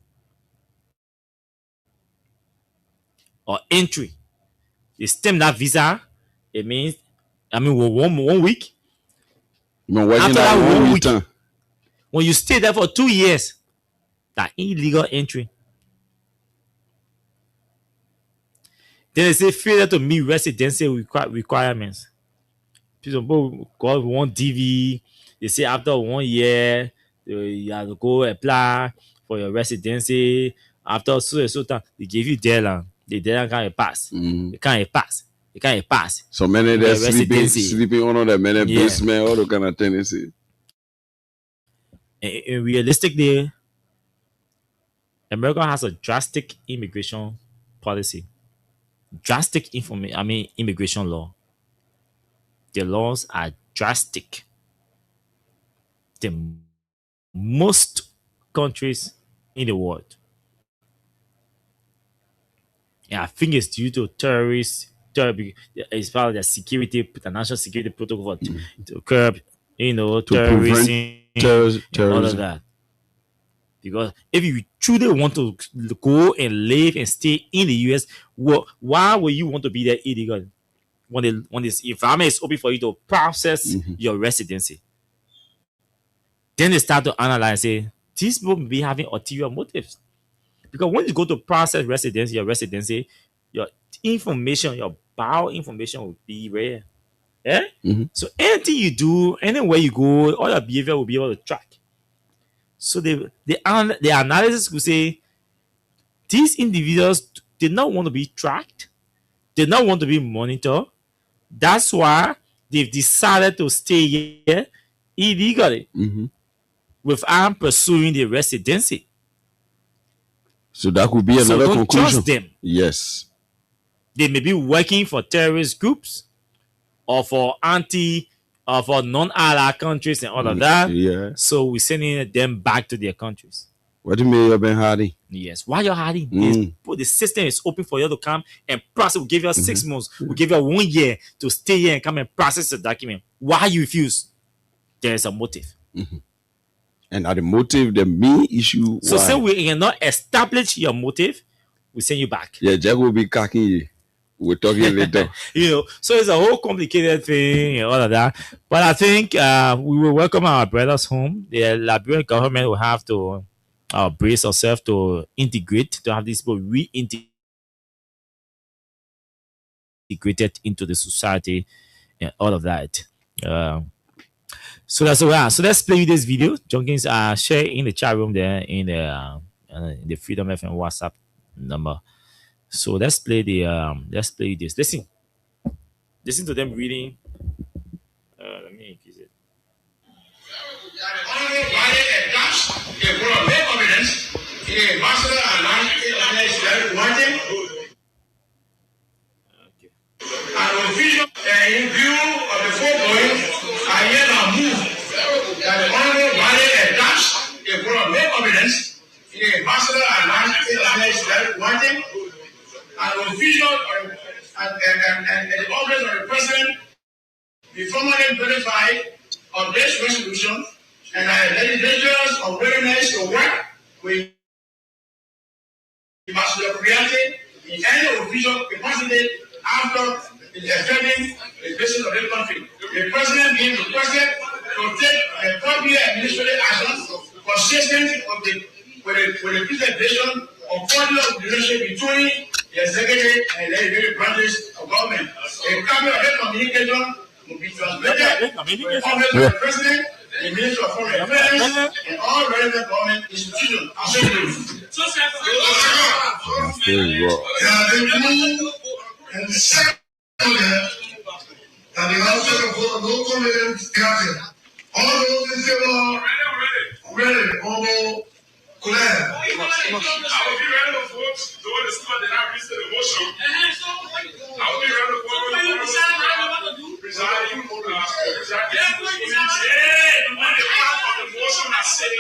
or entry, you stem that visa, it means, one week. After that 1 week, when you stay there for 2 years, that illegal entry. Then they say failure to meet residency requirements. People go one DV. They say after 1 year, you have to go apply for your residency. After so time, they give you deadline. The deadline can't pass. It can't pass. So many they're sleeping under the many basement, all the kind of tendency. And realistically, America has a drastic immigration policy. Drastic immigration law. The laws are drastic. The most countries in the world. And I think it's due to terrorists. It's part of the security, the national security protocol to curb, terrorism, all of that. Because if you truly want to go and live and stay in the US, why would you want to be there illegal? When this environment is open for you to process your residency, then they start to analyze, say, these people may be having ulterior motives. Because when you go to process your residency, your information, your bio information will be rare. Yeah? So anything you do, anywhere you go, all your behavior will be able to track. So the analysis will say these individuals did not want to be tracked, did not want to be monitored. That's why they've decided to stay here illegally without pursuing the residency. So that could be So another don't conclusion. trust them. Yes. They may be working for terrorist groups or for for non-ally countries and all of that. Yeah. So we're sending them back to their countries. What do you mean you've been hiding? Yes. While you're hiding, the system is open for you to come and process. We'll give you 6 months. We'll give you 1 year to stay here and come and process the document. Why you refuse? There is a motive. And at the motive, the main issue. So why? say we cannot establish your motive, we send you back. Yeah, Jack will be cocking you. We're talking later. So it's a whole complicated thing and all of that. But I think we will welcome our brothers home. The Liberian government will have to brace ourselves to integrate, to have these people reintegrated into the society and all of that. So that's all. So let's play this video. Junkies share in the chat room there in the Freedom FM WhatsApp number. So let's play this. Listen to them reading. Let me increase it. In view of the foregoing, I hereby move that the Honorable Valley attach a for make evidence in a master and land wanting an official and the office of the President be formally verified on this resolution and legislatures of readiness to work with the reality in any official capacity after affecting the business of the country. The President being requested to take appropriate administrative actions consistent with the presentation of cordial relationship between the executive and legislative branches of government. A copy of the communication will be transmitted to the office of the President, the Minister of Foreign Affairs, and all relevant government institutions. And second, that the House of no comment captain. All those in favor, ready, almost clear. I will be ready to vote. Though the speaker did not reach the motion, I will be ready to vote. Presiding on the part of the motion that says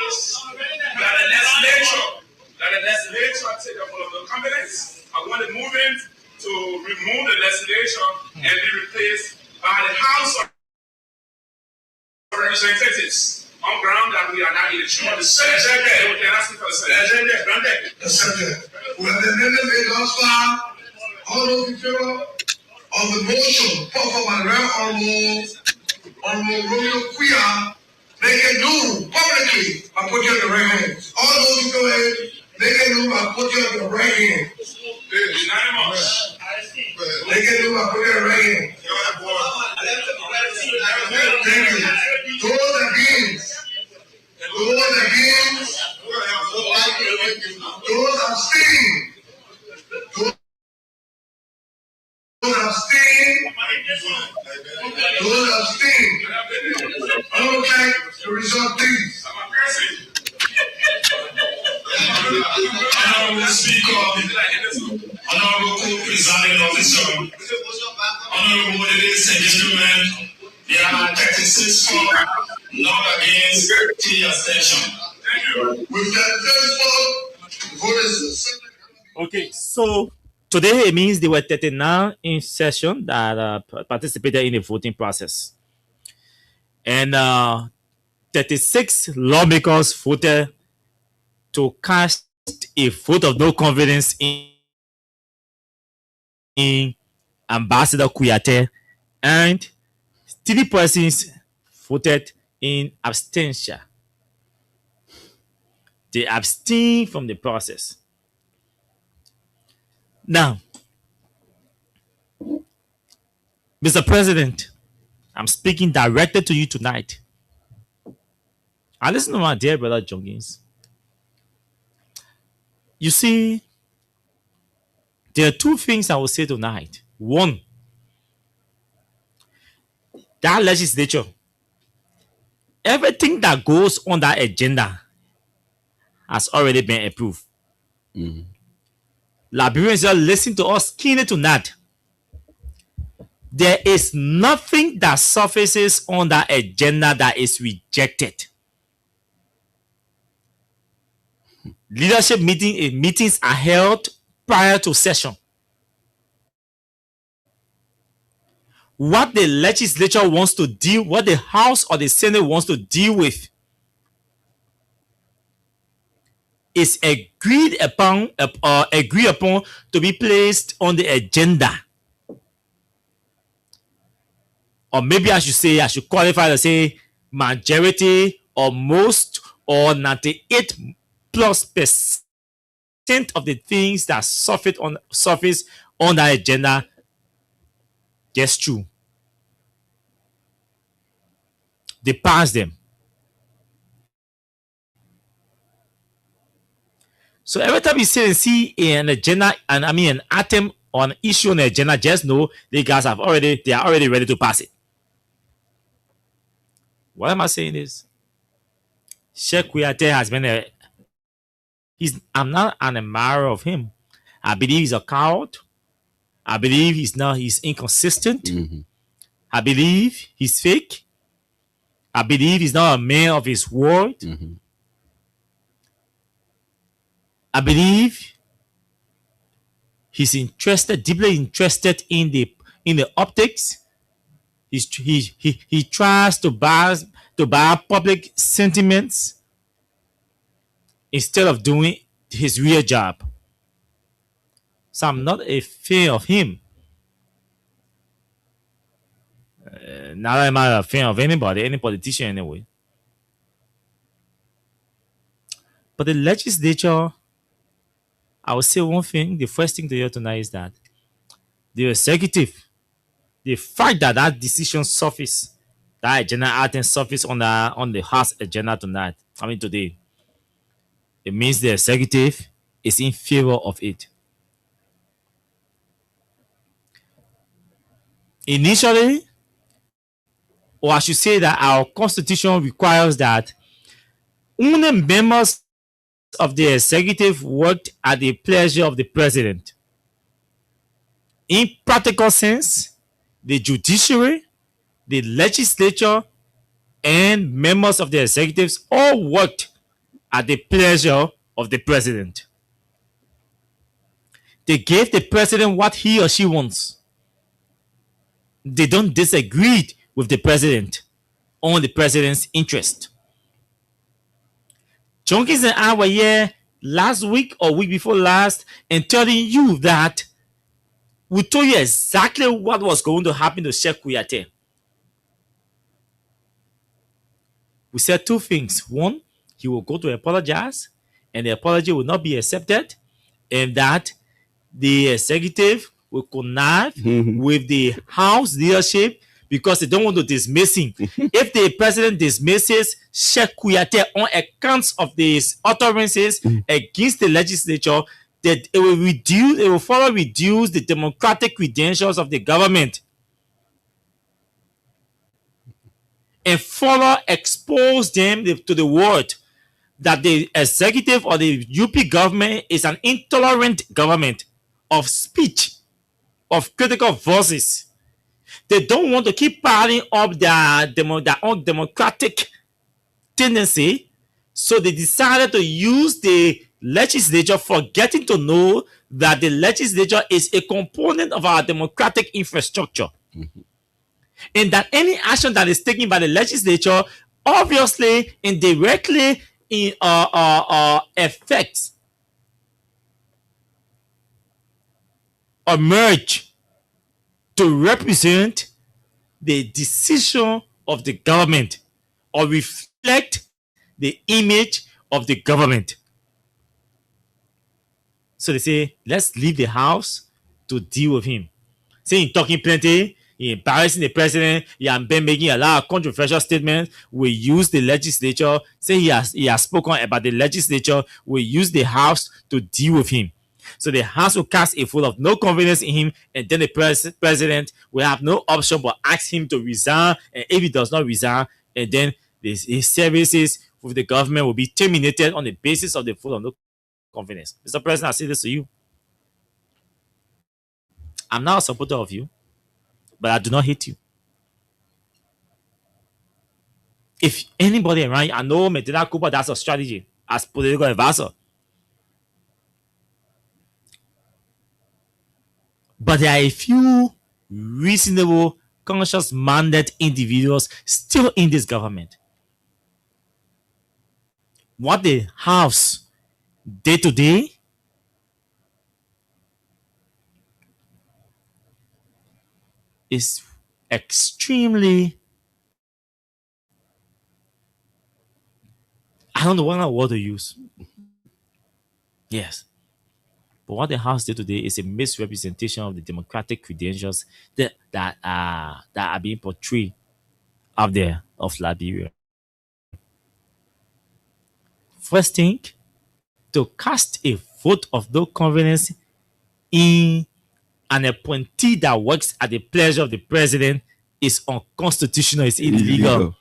that the legislature take up all of the competence. I want to move it to remove the legislation and be replaced by the House of Representatives on ground that we are not in the church. The Senate, we can ask for the Senate. The Senate. Well, the amendment made thus far, all those in favor of the motion, put forward Honorable Romeo Quia, make it known publicly by putting up the right hand. All those in favor, make it known by putting up the right hand. Unanimous. They can do my prayer right here. Thank you. Those against, those abstain. Those abstain. I would like the result, please. Honorable Speaker, Honorable Co-Presiding Officer, Honorable ladies and gentlemen, there are 36 for, not against, 3 abstention. With that first vote is Okay, so today it means there were 39 in session that participated in the voting process. And 36 lawmakers voted to cast a vote of no confidence in Ambassador Kuyate, and 3 persons voted in abstention. They abstain from the process. Now, Mr. President, I'm speaking directly to you tonight. And listen to my dear brother Junkins. You see, there are 2 things I will say tonight. One, that legislature, everything that goes on that agenda has already been approved. Liberians just listen to us keenly tonight. There is nothing that surfaces on that agenda that is rejected. Leadership meetings are held prior to session. What the legislature wants to deal, what the House or the Senate wants to deal with, is agreed upon to be placed on the agenda. Or maybe I should qualify to say majority or most or 98+% of the things that surface on that agenda gets through. They pass them. So every time you see an agenda, and I mean an item or an issue on the agenda, just know they are already ready to pass it. What am I saying is, Sheikh Kuyate has been I'm not an admirer of him. I believe he's a coward. I believe he's inconsistent. I believe he's fake. I believe he's not a man of his word. I believe he's deeply interested in the optics. He tries to buy public sentiments instead of doing his real job. So I'm not a fan of him. Not am I a fan of anybody, any politician anyway. But the legislature, I will say one thing. The first thing to hear tonight is that the executive, the fact that that decision surfaced, that agenda item surfaced on the House agenda tonight, today, it means the executive is in favor of it. Initially, or I should say that our constitution requires that only members of the executive worked at the pleasure of the president. In practical sense, the judiciary, the legislature, and members of the executives all worked at the pleasure of the president. They gave the president what he or she wants. They don't disagree with the president on the president's interest. Junkies and I were here last week or week before last and telling you that we told you exactly what was going to happen to Sheikh Kuyate. We said 2 things. One, he will go to apologize and the apology will not be accepted, and that the executive will connive with the House leadership because they don't want to dismiss him. If the president dismisses Sheikh Kuyate on account of these utterances against the legislature, that it will further reduce the democratic credentials of the government and further expose them to the world that the executive or the UP government is an intolerant government of speech, of critical voices. They don't want to keep piling up their own democratic tendency, so they decided to use the legislature, forgetting to know that the legislature is a component of our democratic infrastructure. And that any action that is taken by the legislature obviously indirectly in effect or merge to represent the decision of the government or reflect the image of the government. So they say, let's leave the house to deal with him. Say he's talking plenty, he embarrassing the president, he has been making a lot of controversial statements. We use the legislature. Say he has spoken about the legislature. We use the house to deal with him. So the house will cast a vote of no confidence in him, and then the president will have no option but ask him to resign. And if he does not resign, and then his services with the government will be terminated on the basis of the vote of no confidence. Mr. President, I say this to you. I'm not a supporter of you, but I do not hate you. If anybody around you, I know Medina Cooper, that's a strategy as political advisor. But there are a few reasonable, conscious-minded individuals still in this government. What the House day to day is extremely, I don't know what word to use. Yes. But what the House did today is a misrepresentation of the democratic credentials that are being portrayed out there of Liberia. First thing, to cast a vote of no confidence in an appointee that works at the pleasure of the president is unconstitutional, it's illegal.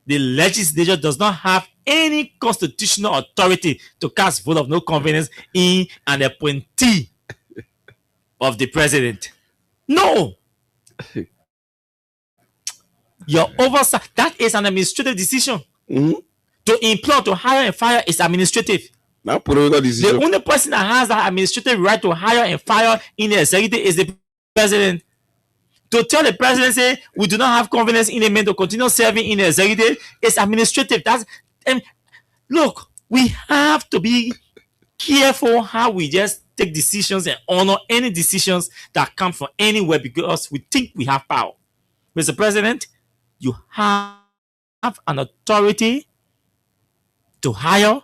The legislature does not have any constitutional authority to cast vote of no confidence in an appointee of the president. No. Your oversight, that is an administrative decision. To employ, to hire and fire is administrative. Not political decision. The only person that has that administrative right to hire and fire in the executive is the president. To tell the president, say, we do not have confidence in a man to continue serving in the executive is administrative. And look, we have to be careful how we just take decisions and honor any decisions that come from anywhere because we think we have power. Mr. President, you have an authority to hire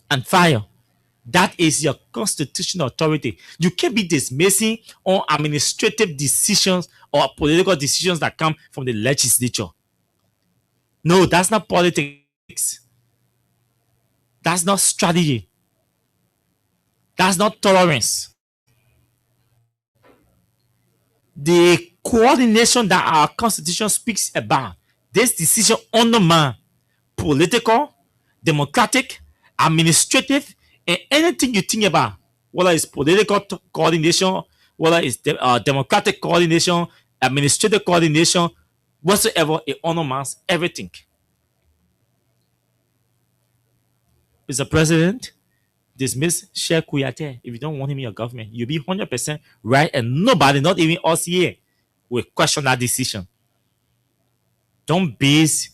and fire. That is your constitutional authority. You can't be dismissing on administrative decisions or political decisions that come from the legislature. No, that's not politics. That's not strategy. That's not tolerance. The coordination that our constitution speaks about, this decision undermine political, democratic, administrative, and anything you think about, whether it's political coordination, whether it's democratic coordination, administrative coordination, whatsoever, it undermines everything. Mr. President, dismiss Sheikh Kuyate if you don't want him in your government. You'll be 100% right, and nobody, not even us here, will question that decision. Don't base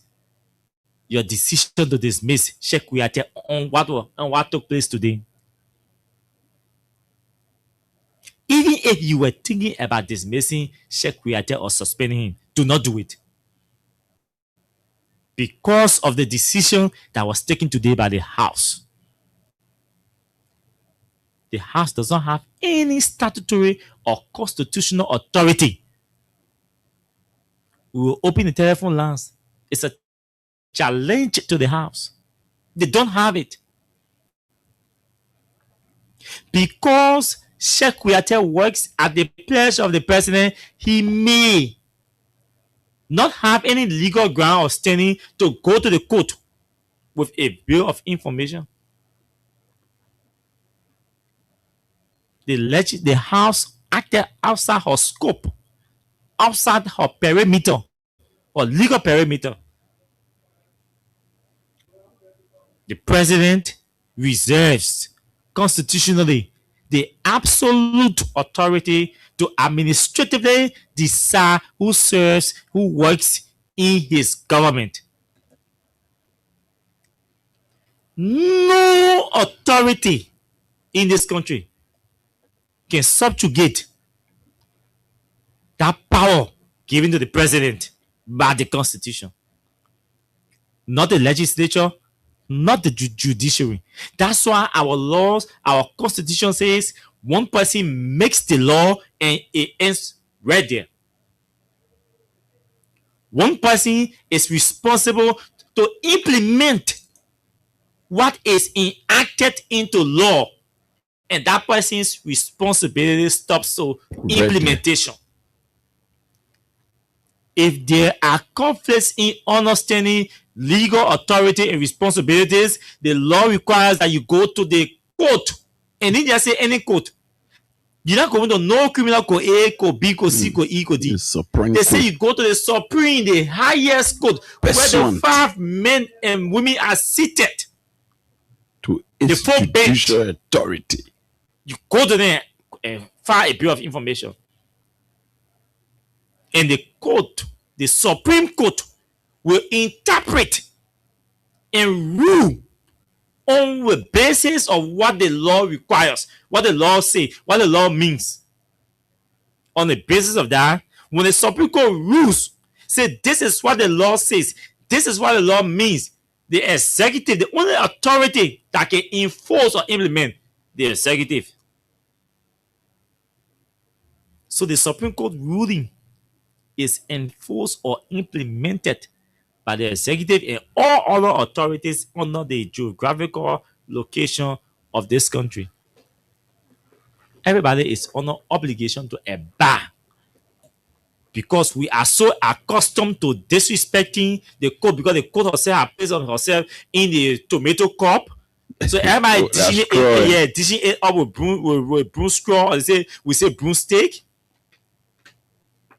your decision to dismiss Sheikh Kuyate on what took place today. Even if you were thinking about dismissing Sheikh Kuyate or suspending him, do not do it. Because of the decision that was taken today by the House. The House does not have any statutory or constitutional authority. We will open the telephone lines. It's a challenge to the House. They don't have it. Because Sheikh Kuyate works at the pleasure of the president, he may not have any legal ground or standing to go to the court with a bill of information. The House acted outside her scope, outside her perimeter, or legal perimeter. The president reserves constitutionally the absolute authority to administratively decide who serves, who works in his government. No authority in this country can subjugate that power given to the president by the Constitution. Not the legislature, not the judiciary. That's why our laws, our Constitution says one person makes the law and it ends right there. One person is responsible to implement what is enacted into law, and that person's responsibility stops to implementation. If there are conflicts in understanding legal authority and responsibilities, the law requires that you go to the court. And then just say any court. You're not going to no criminal code A, code B, code C, code E, code D. They say you go to the supreme, the highest court, where the 5 men and women are seated. To its judicial authority. You go to them and file a bill of information. And the court, the Supreme Court, will interpret and rule on the basis of what the law requires, what the law says, what the law means. On the basis of that, when the Supreme Court rules, say this is what the law says, this is what the law means, the executive, the only authority that can enforce or implement, the executive. So the Supreme Court ruling is enforced or implemented by the executive and all other authorities under the geographical location of this country. Everybody is under obligation to abide, because we are so accustomed to disrespecting the court, because the court herself has placed on herself in the tomato cup. So everybody dishing it up with broom straw, or we say broomstick.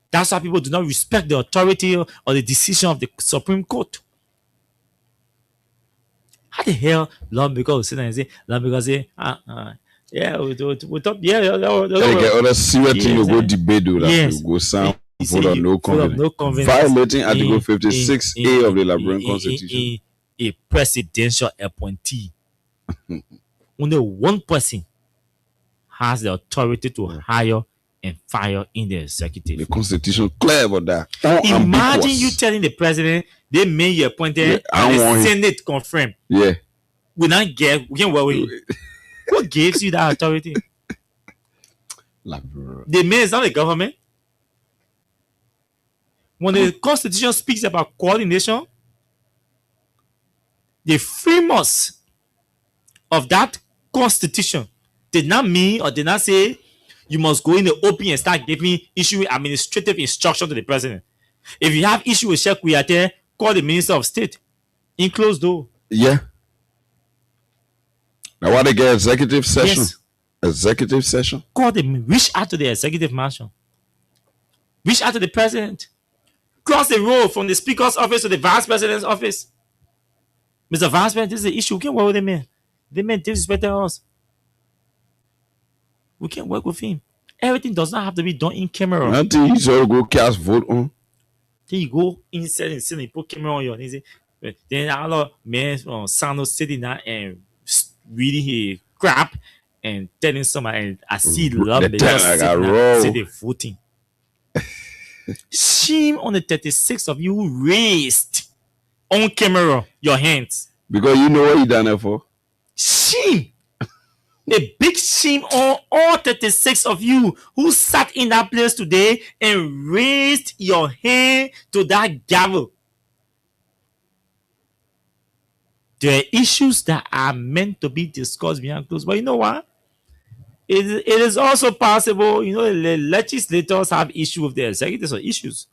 That's why people do not respect the authority or the decision of the Supreme Court. How the hell lawmakers will sit there and say, lawmakers say, yeah, we thought, yeah, other serious thing you go debate though, that will go sound full of no confidence. Violating Article 56A of the Liberian Constitution. A presidential appointee. Only one person has the authority to hire and fire in the executive. The Constitution clear about that. Imagine you telling the president they made you appointed and the Senate confirmed. Yeah. We can't worry. Who gives you that authority? The mayor is not the government. When the Constitution speaks about coordination, the framers of that Constitution did not mean or did not say you must go in the open and start issuing administrative instruction to the president. If you have issue with Sheikh Kuyate, call the Minister of State in closed door. Yeah. Now what they get executive session? Yes. Executive session? Call them, reach out to the executive mansion. Reach out to the president. Cross the road from the speaker's office to the vice president's office. Mr. Vice President, this is the issue. We can't work with the man. The man disrespected us. We can't work with him. Everything does not have to be done in camera. Until you sort of go cast vote on. Then you go inside and sit and put camera on your knees. Then other men from Sano sitting there and reading his crap and telling somebody, and I see love they just sit there voting. Shame on the 36 of you who raised on camera your hands. Because you know what you done it for. Shame. A big shame on all 36 of you who sat in that place today and raised your hand to that gavel. There are issues that are meant to be discussed behind closed. But you know what? It is also possible, the legislators have issues with the executives or issues.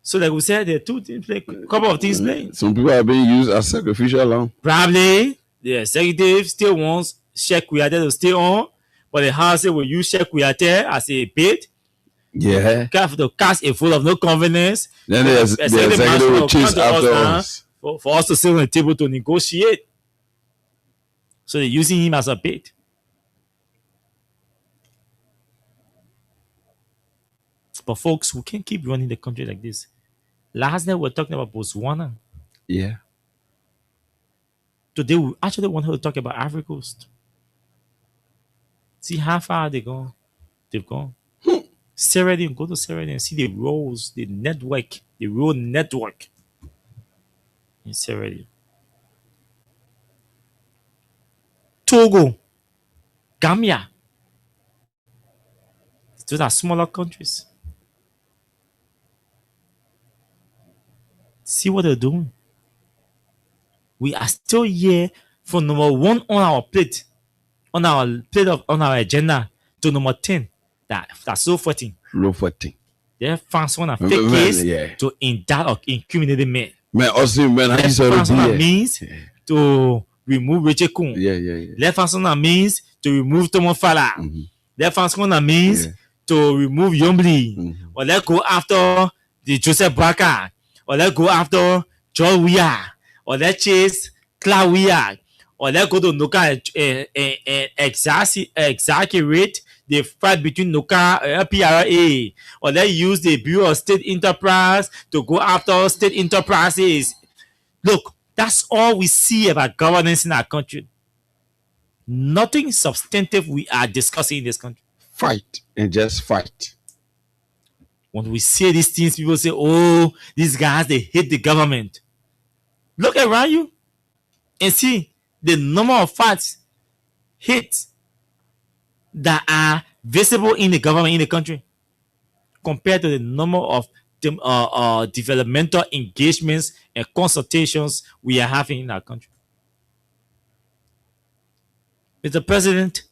So like we said, there are two things, a couple of things playing. Some people are being used as sacrificial lamb. Probably the executive still wants Sheikh Kuyate to stay on, but the House will use Sheikh Kuyate as a bait. Yeah. To cast a vote of no confidence. Then the executive will chase after us. For us to sit on the table to negotiate. So they're using him as a bait. But folks, we can't keep running the country like this. Last night we were talking about Botswana. Yeah. Today, we actually want her to talk about Ivory Coast. See how far they've gone. Sierra Leone, go to Sierra Leone and see the roads, the road network in Sierra Leone. Togo, Gambia. Those are smaller countries. See what they're doing. We are still here from number 1 on our plate, on our agenda, to number 10. That's so 14. Low 14. They found someone a Man, fake case yeah. to indict or incriminate the man. Man, also, man, They I saw found someone the means to remove Richard Kun. Yeah. They found someone means to remove Tomo Fala. They found someone means to remove Yombli. Or let's go after the Joseph Baka. Or let's go after Joel Weah. Or let's chase Cloud Weah. Or let's go to Noka and exaggerate the fight between Noka and PRA. Or let's use the Bureau of State Enterprise to go after state enterprises. Look, that's all we see about governance in our country. Nothing substantive we are discussing in this country. Fight and just fight. When we say these things, people say, oh, these guys, they hate the government. Look around you and see the number of facts, hits that are visible in the government in the country compared to the number of developmental engagements and consultations we are having in our country. Mr. President,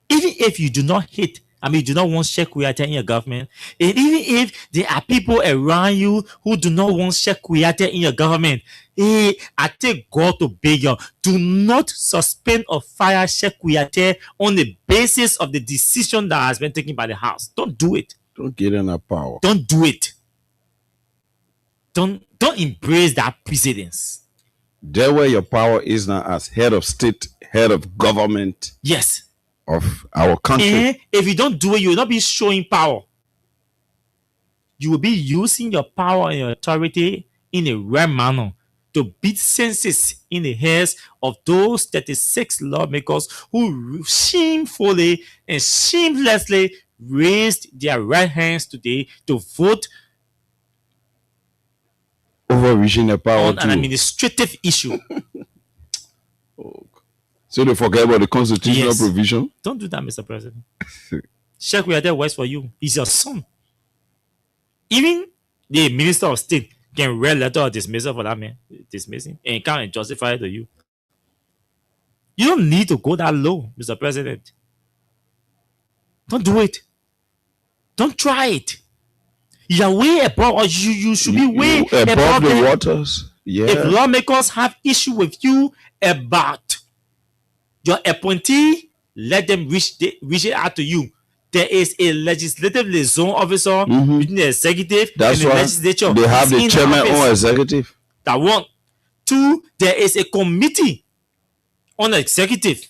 even if you do not hate, you do not want Sheikh Kuyate in your government, and even if there are people around you who do not want Sheikh Kuyate in your government, I take God to beg you, do not suspend or fire Sheikh Kuyate on the basis of the decision that has been taken by the House. Don't do it. Don't get in that power. Don't do it. Don't embrace that precedence. There where your power is now as head of state, head of government. Yes. Of our country. And if you don't do it, you will not be showing power. You will be using your power and your authority in a rare manner to beat senses in the heads of those 36 lawmakers who shamefully and shamelessly raised their right hands today to vote over reaching the power on an administrative issue. So they forget about the constitutional provision? Don't do that, Mr. President. Sheikh Kuyate works for you. He's your son. Even the Minister of State can read letter of dismissal for that man, dismissing, and can't justify it to you. You don't need to go that low, Mr. President. Don't do it. Don't try it. You are way above, or you should be way above the waters. Yeah. If lawmakers have issue with you about your appointee, let them reach it out to you. There is a legislative liaison officer between the executive and the legislature. They have the chairman or executive. That one. 2, there is a committee on the executive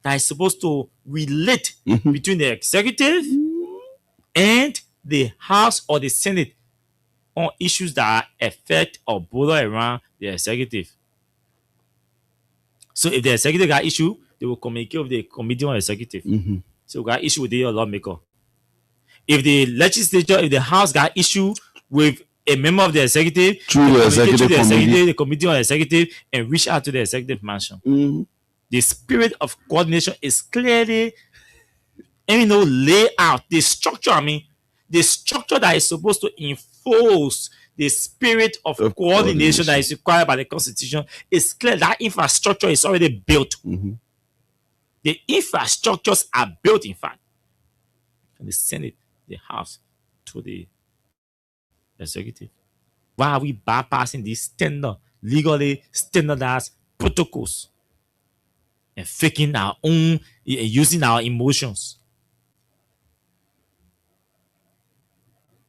that is supposed to relate between the executive and the House or the Senate on issues that affect or border around the executive. So if the executive got issue, they will communicate with the committee on executive. So got issue with the lawmaker. If the legislature, if the House got issue with a member of the executive, the committee on executive, and reach out to the executive mansion. The spirit of coordination is clearly, lay out the structure. The structure that is supposed to enforce the spirit of coordination that is required by the Constitution is clear. That infrastructure is already built. The infrastructures are built, in fact. And the Senate, the House, to the executive. Why are we bypassing these legally standardized protocols and faking our own, using our emotions?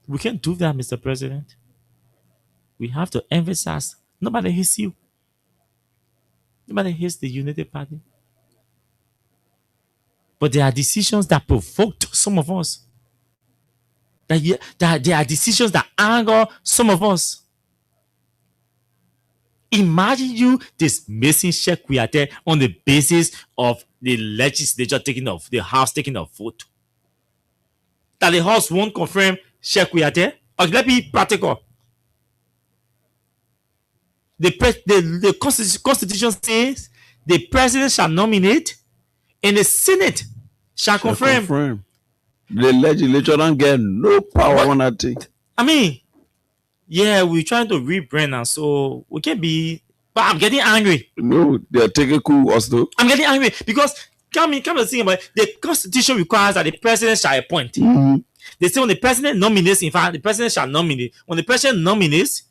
We can't do that, Mr. President. We have to emphasize nobody hates you. Nobody hates the Unity Party. But there are decisions that provoked some of us. That there are decisions that anger some of us. Imagine you dismissing Sheikh Kuyate on the basis of the legislature taking off, the House taking a vote. That the House won't confirm Sheikh Kuyate. Okay, let me be practical. The Constitution says the president shall nominate and the Senate shall confirm. The legislature don't get no power on that thing. I mean, yeah, we're trying to rebrand now, so we can be. But I'm getting angry. No, they're taking cool also. I'm getting angry because come to think about it, the Constitution requires that the president shall appoint. They say when the president nominates, in fact, the president shall nominate. When the president nominates,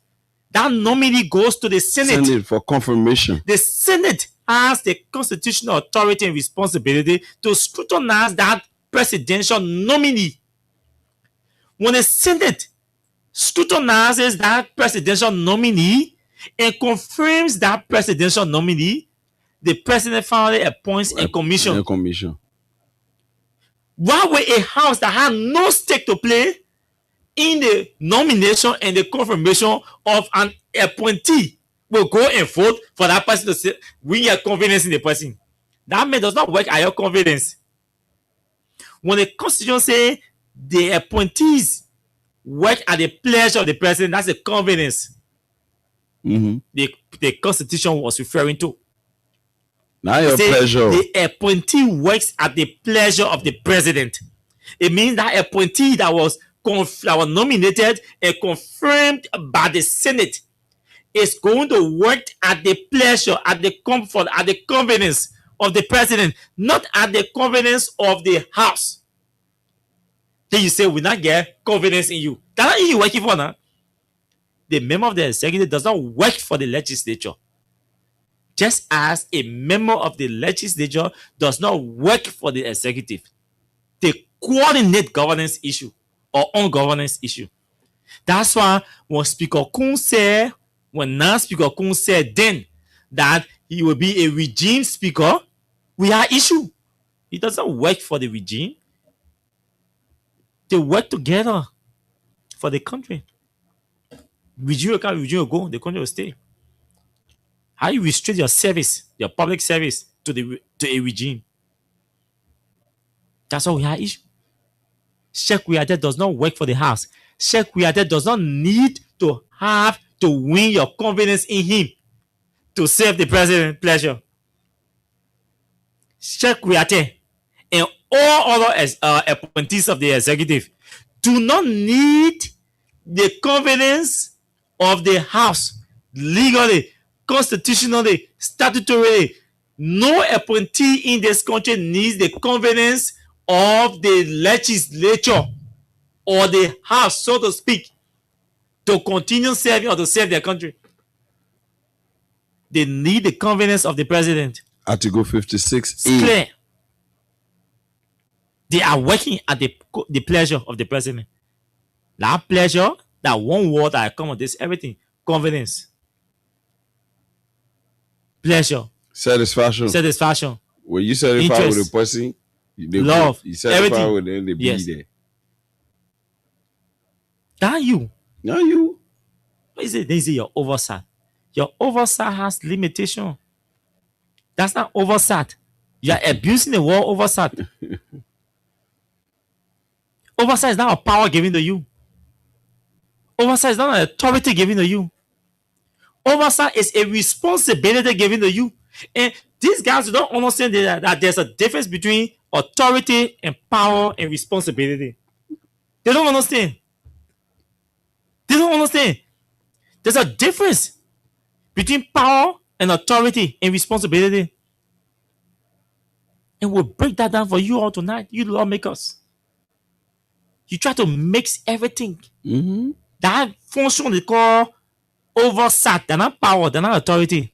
that nominee goes to the Senate for confirmation. The Senate has the constitutional authority and responsibility to scrutinize that presidential nominee. When the Senate scrutinizes that presidential nominee and confirms that presidential nominee, the president finally appoints a commission. Why would a house that had no stake to play in the nomination and the confirmation of an appointee will go and vote for that person to say, win your confidence in the person? That man does not work at your confidence. When the Constitution says the appointees work at the pleasure of the president, that's a confidence. The Constitution was referring to. Now your pleasure. The appointee works at the pleasure of the president. It means that appointee that was nominated and confirmed by the Senate is going to work at the pleasure, at the comfort, at the convenience of the president, not at the convenience of the House. Then you say, we not get confidence in you. That's not you working for now. The member of the executive does not work for the legislature. Just as a member of the legislature does not work for the executive. They coordinate governance issue or on governance issue. That's why when Speaker Kun said, when now Speaker Kun said then that he will be a regime speaker, we have issue. He doesn't work for the regime. They work together for the country. Regime will go, the country will stay. How you restrict your service, your public service to a regime? That's why we have issue. Sheikh Kuyate does not work for the House. Sheikh Kuyate does not need to have to win your confidence in him to serve the president pleasure. Sheikh Kuyate and all other appointees of the executive do not need the confidence of the House legally, constitutionally, statutorily. No appointee in this country needs the confidence of the legislature or the House, so to speak, to continue serving or to serve their country. They need the confidence of the president. Article 56. It's clear. They are working at the pleasure of the president. That pleasure, that one word that accommodates everything. Confidence. Pleasure. Satisfaction. When you satisfy with a person, love. You satisfy with them, they be there. Not you. Not you. What is it? They say your oversight. Your oversight has limitation. That's not oversight. You are abusing the word oversight. Oversight is not a power given to you. Oversight is not an authority given to you. Oversight is a responsibility given to you. And these guys don't understand that there's a difference between authority and power and responsibility. They don't understand. They don't understand. There's a difference between power and authority and responsibility. And we'll break that down for you all tonight, you lawmakers. You try to mix everything. That function they call oversight. They're not power, they're not authority.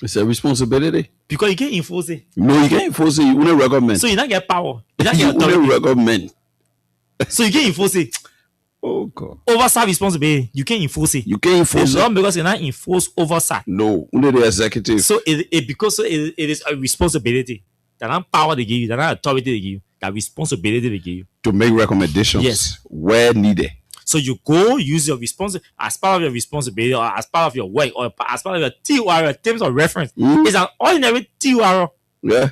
It's a responsibility. Because you can't enforce it. No, you can't enforce it. You won't recommend. So you don't get power. You don't get authority. You won't recommend. So you can't enforce it. Oh God. Oversight responsibility. You can't enforce it. You can't enforce it. Because you not enforce oversight. No, only the executive. So it is a responsibility. They're not power they give you. They're not authority they give you. That responsibility they give you. To make recommendations. Yes. Where needed. So you go use your as part of your responsibility, or as part of your work, or as part of your TOR, your terms of reference. It's an ordinary TOR. Yeah.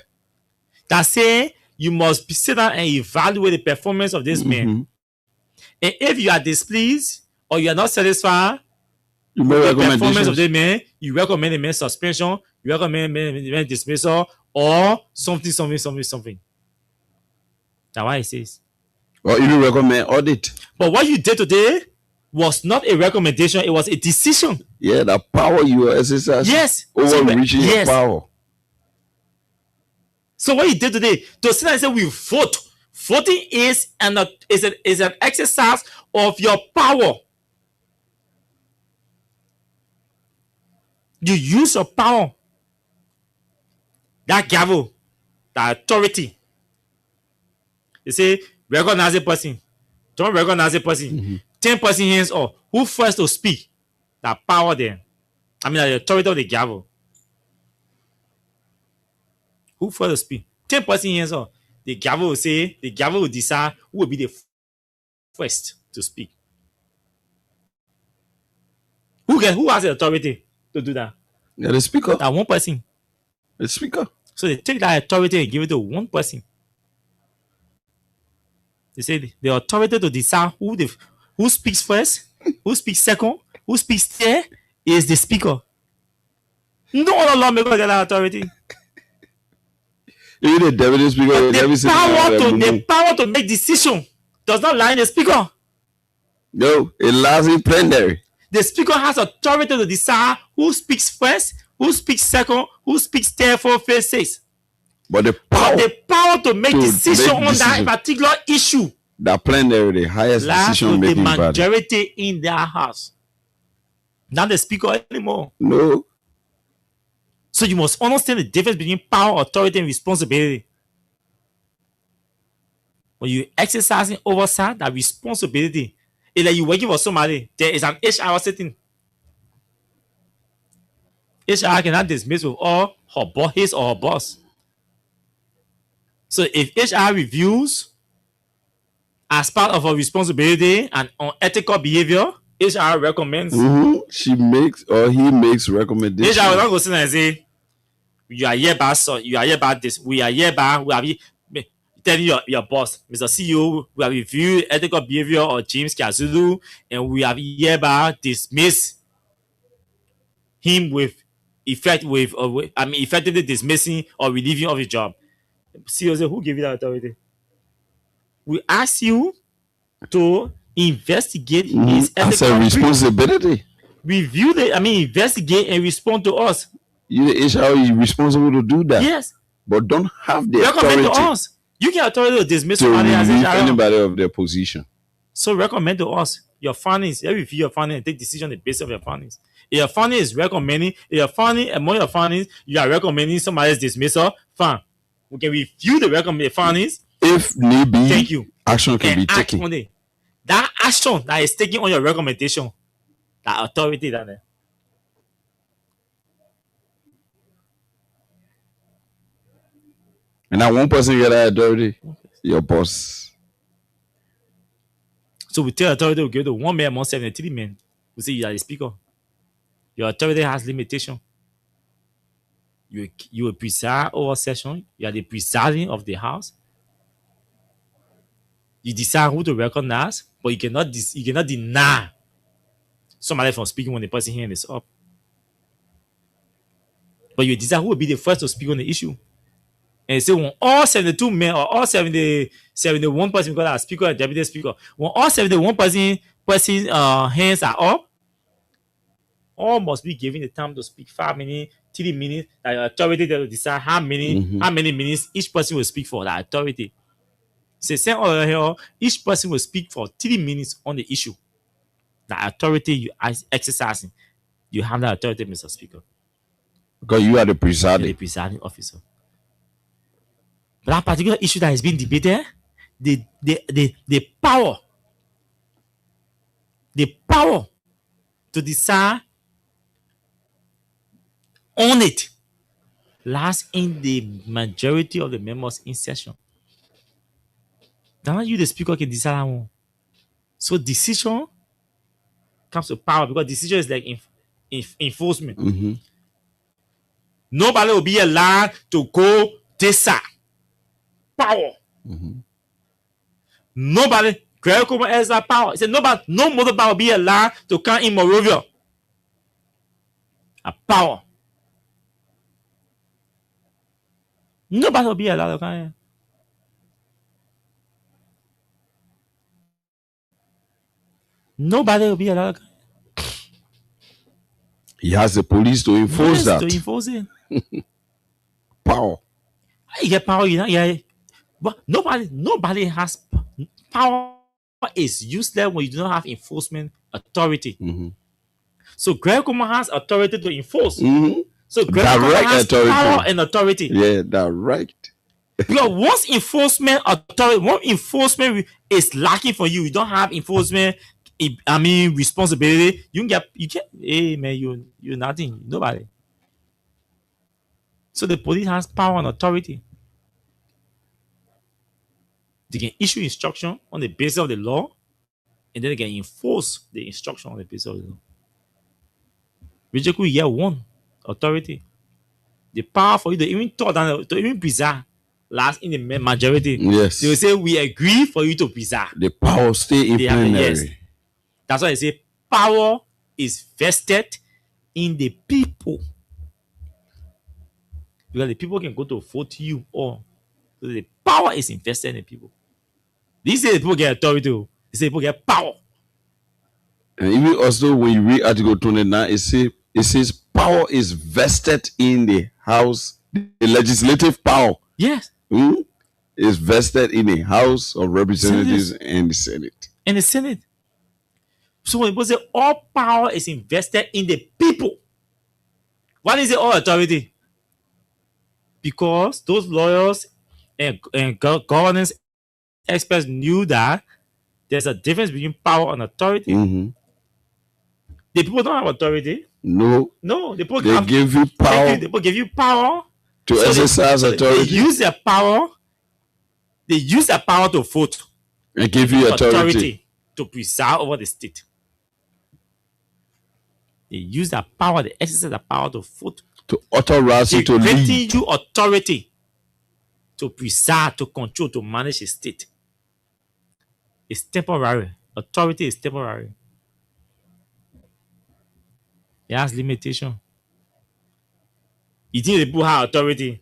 That say you must sit down and evaluate the performance of this man. And if you are displeased or you are not satisfied You with make the performance of recommendations. the man, you recommend the man suspension, you recommend the man dismissal, or something. That's why it says. Or even recommend audit. But what you did today was not a recommendation, it was a decision. Yeah, the power you exercise. Yes. Overreaching your power. So what you did today, to sit and say we vote. Voting is an exercise of your power. You use your power. That gavel, that authority. They say recognize a person. Don't recognize a person. 10 person hands up. Who first to speak? That power there. I mean, the authority of the gavel. Who first to speak? 10 person hands up. The gavel will say, the gavel will decide who will be the first to speak. Who has the authority to do that? Yeah, the speaker. That one person. The speaker. So they take that authority and give it to one person. They say the authority to decide who speaks first, who speaks second, who speaks third is the speaker. No other lawmaker get that authority. Even the deputy speaker, the power to make decision does not lie in the speaker. No, it lies in plenary. The speaker has authority to decide who speaks first, who speaks second, who speaks third, fourth, fifth, sixth. But the power to make decision on that particular issue. The plenary, the highest decision making the majority in their house. Not the speaker anymore. No. So you must understand the difference between power, authority, and responsibility. When you exercising oversight, that responsibility is like you working for somebody. There is an HR sitting. HR cannot dismiss with all his or her boss. So if HR reviews as part of her responsibility and unethical behavior, HR recommends. She makes or he makes recommendations. HR will not go sit and say, you are hereby so you are hereby this. We are telling your boss, Mr. CEO, we have reviewed ethical behavior of James Kazulu and we have hereby dismissed him effectively dismissing or relieving of his job. CEO say, who gave you that authority? We ask you to investigate his ethical responsibility. Investigate and respond to us. You the HR is responsible to do that. Yes. But don't have the recommend authority to us. You can authority to dismiss to somebody as relieve anybody of their position. So recommend to us your findings. Review your findings and take decision on the basis of your findings. If your finding is recommending, among your findings, you are recommending somebody's dismissal, fine. We can review the recommended findings. If need be, thank you. Action can be taken. That action that is taken on your recommendation, that authority down there. And now one person get that authority, your boss. So we tell authority to give to one man among 73 men. We say you are the speaker. Your authority has limitation. You will preside over session. You are the presiding of the house. You decide who to recognize, but you cannot deny somebody from speaking when the person hand is up. But you decide who will be the first to speak on the issue. And say when all 72 men or all 71 person, because our speaker and deputy speaker, when all 71 person hands are up, all must be given the time to speak 5 minutes, 3 minutes. The authority to decide how many minutes each person will speak for. The authority. Say same over here, each person will speak for 3 minutes on the issue. The authority you are exercising, you have the authority, Mr. Speaker. Because you are the presiding. The presiding officer. But that particular issue that is being debated, the power to decide on it lies in the majority of the members in session. Now you, the speaker, can decide that one. So decision comes to power because decision is like enforcement. Nobody will be allowed to go this side. Power. Nobody. Greg Coleman has that power. He said nobody, no motorbike will be allowed to come in Morovia. A power. Nobody will be allowed to come in. Nobody will be allowed to come in. He has the police to enforce that. To enforce it. Power. You get power, you know, yeah. But nobody has power is useless when you do not have enforcement authority. So Greg Coleman has authority to enforce. So Greg Coleman has power and authority. Yeah, direct. Because once enforcement is lacking for you don't have enforcement. I mean responsibility. You get. Hey man, you're nothing. Nobody. So the police has power and authority. They can issue instruction on the basis of the law, and then they can enforce the instruction on the basis of the law. Rijaku year one authority. The power for you to even talk down to even preserve last in the majority. Yes. They will say we agree for you to preserve. The power stay in plenary. Yes. That's why they say power is vested in the people. Because the people can go to vote you or so the power is invested in the people. These say the people get authority. They say people get power. And even also when you read Article 29, it says power is vested in the House, the legislative power. Yes. Is vested in the House of Representatives and the Senate. And the Senate. So when people say all power is invested in the people, what is it all authority? Because those lawyers and governance experts knew that there's a difference between power and authority. The people don't have authority. No, the people give you power. People give you power to exercise authority. They use their power. They use their power to vote and give you authority to preside over the state. They use their power. They exercise their power to vote. To authorize you to lead. They you authority to preside, to control, to manage a state. It's temporary. Authority is temporary. It has limitation. You think the people have authority?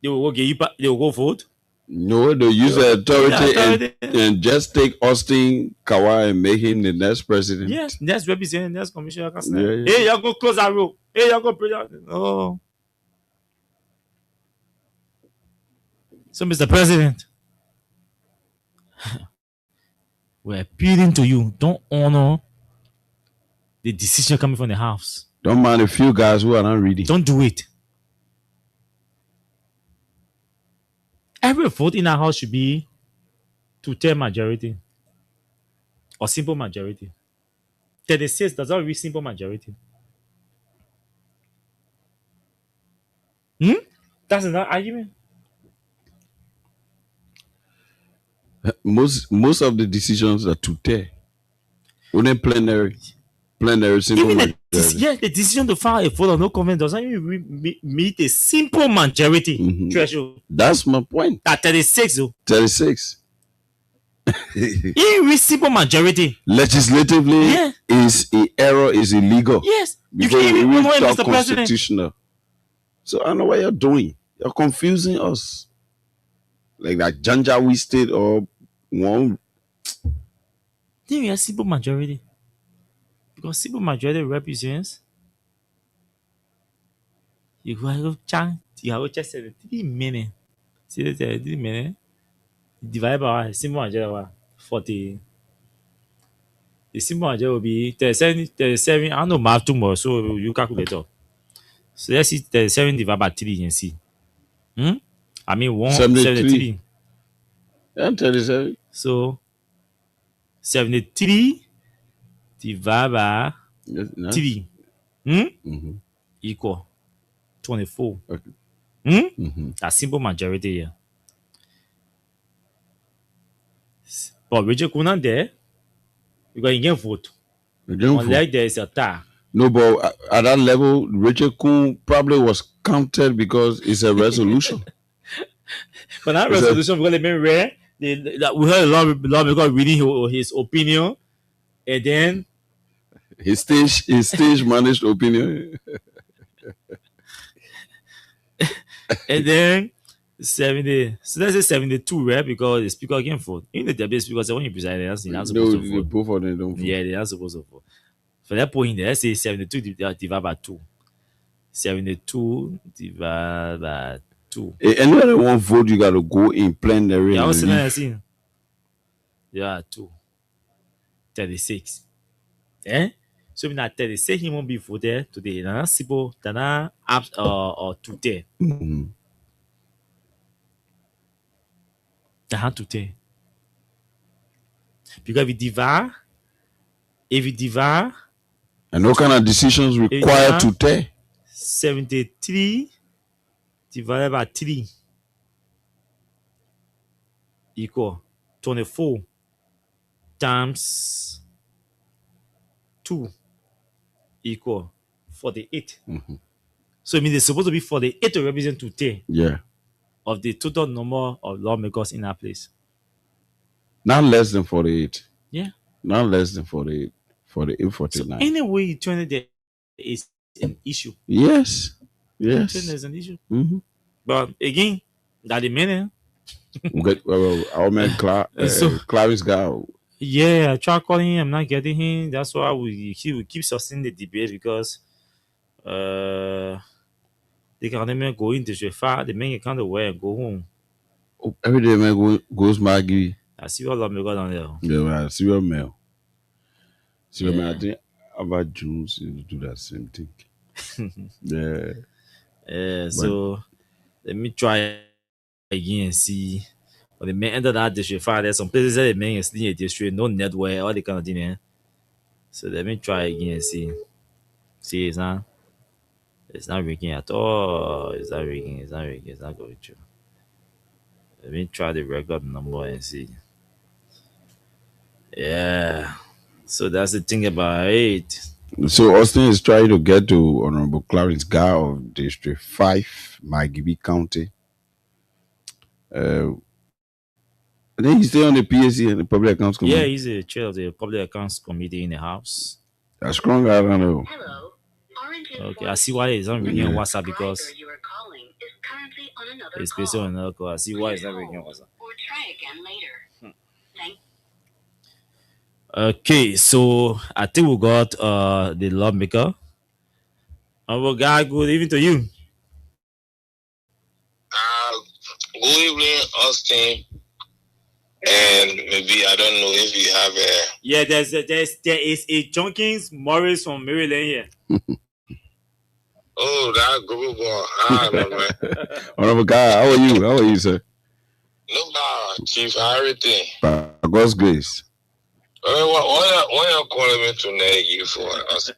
They will go vote? No, they use the authority and just take Austin Kawai and make him the next president. Yes, next representative, next commissioner. Yeah. Hey, y'all go close that road. Hey, y'all go president. Oh. So, Mr. President, we're appealing to you. Don't honor the decision coming from the House. Don't mind a few guys who are not reading. Don't do it. Every vote in our House should be 2/3 majority or simple majority. 36 does not reach simple majority. That's another argument. Most of the decisions are 2/3. Only plenary simple Even majority. The decision to file a vote of no comment does not even meet a simple majority threshold. That's my point. At 36, though. 36. Even with simple majority. Legislatively, error is illegal. Yes. You can even we know talk Mr. constitutional. President. So I don't know what you're doing. You're confusing us. Like that Janjaweed state or one. Then we have simple majority. Because simple majority represents you have just 73 minutes. 73 minutes divided by simple majority 40. The simple majority will be 37. I don't know math too much, so you calculate it. So let's see 37 divided by 3, you can see. I mean 173. I'm 37. So 73 divided by 3 equal 24. Okay. That's simple majority here. But Richard Kunan there, Because you can vote. Again, Unless there is a tie. no, but at that level, Richard Kuhn probably was counted because it's a resolution. But that It's a- resolution because they been rare. We heard a lot because reading his opinion, and then his stage managed opinion. and then 70. So let's say 72, right? Because the speaker can vote. In the debate speaker, so when you preside, they're not supposed No, to vote. both of them don't vote. Yeah, they're not supposed to vote. For that point, let's say 72 divided by 2. 72 divided by 2. Any other one vote, you got to go in plenary. Yeah, and what's leave. the yeah, 2. 36. Eh? So in that 36, he won't be voted today. Nana Sibo, Dana Abs or today. Mhm. Dana today. Because if you divide, And what kind of decisions required to take? 73 divided by 3 equal 24 times 2 equal 48. Mm-hmm. So it means it's supposed to be 48 to represent 2 Yeah. of the total number of lawmakers in our place. Not less than 48. Yeah. Not less than 48. 48, 49. So anyway, you turn it, there is an issue. Yes. Yes. There's an issue. Mm-hmm. But again, that the minute. Our man Clarence guy. Yeah, I try calling him. I'm not getting him. That's why we keep sustaining the debate because they can even go into the far. They make it kind of way and go home. Every day, man, goes Maggie. I see what love me go down there. Yeah, man, serial mail. Serial mail. I think about Jews do that same thing. Yeah. Yeah. So let me try again and see. But the main end of that district fire, there's some places that the main is in a district, no network, all the kind of thing. Eh? So let me try again and see. See, it's not working at all. It's not working. It's not working. It's not going through. Let me try the record number and see. Yeah. So that's the thing about it. So Austin is trying to get to Honorable Clarence Guy of District 5, Maggie County. I think he's still on the PSC and the Public Accounts Committee. Yeah, he's a chair of the Public Accounts Committee in the House. That's strong. I don't know. Okay, I see why it's not ringing on WhatsApp because it's based on another call. I see why it's not ringing on WhatsApp. Okay, so I think we got the lawmaker. Our guy, good evening to you. Good evening, Austin. And maybe I don't know if you have a. Yeah, there is a Junkins Morris from Maryland here. Oh, that good boy. Ah, no, man. Honorable Guy, how are you? How are you, sir? No, Chief, everything. By God's grace. When you're calling me to neg you for Austin?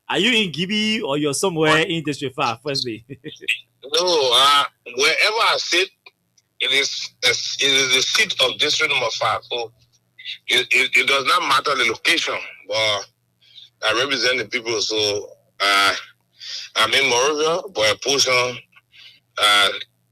Are you in Gibby or you're somewhere in District 5, firstly? No, wherever I sit, it is the seat of District number 5. So it does not matter the location, but I represent the people. So I'm in Moravia, but a portion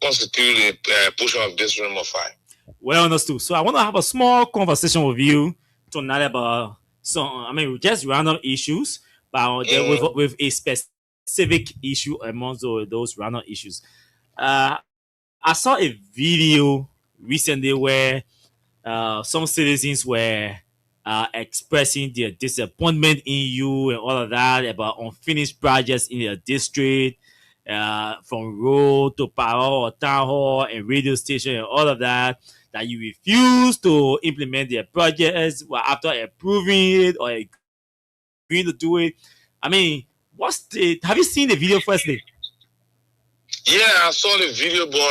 constitute a portion of District number 5. Well understood. So I want to have a small conversation with you tonight about just random issues, but with a specific issue amongst those random issues. I saw a video recently where some citizens were expressing their disappointment in you and all of that about unfinished projects in their district, from road to power or town hall and radio station and all of that you refuse to implement their projects after approving it or agreeing to do it. I mean, have you seen the video firstly? Yeah, I saw the video, but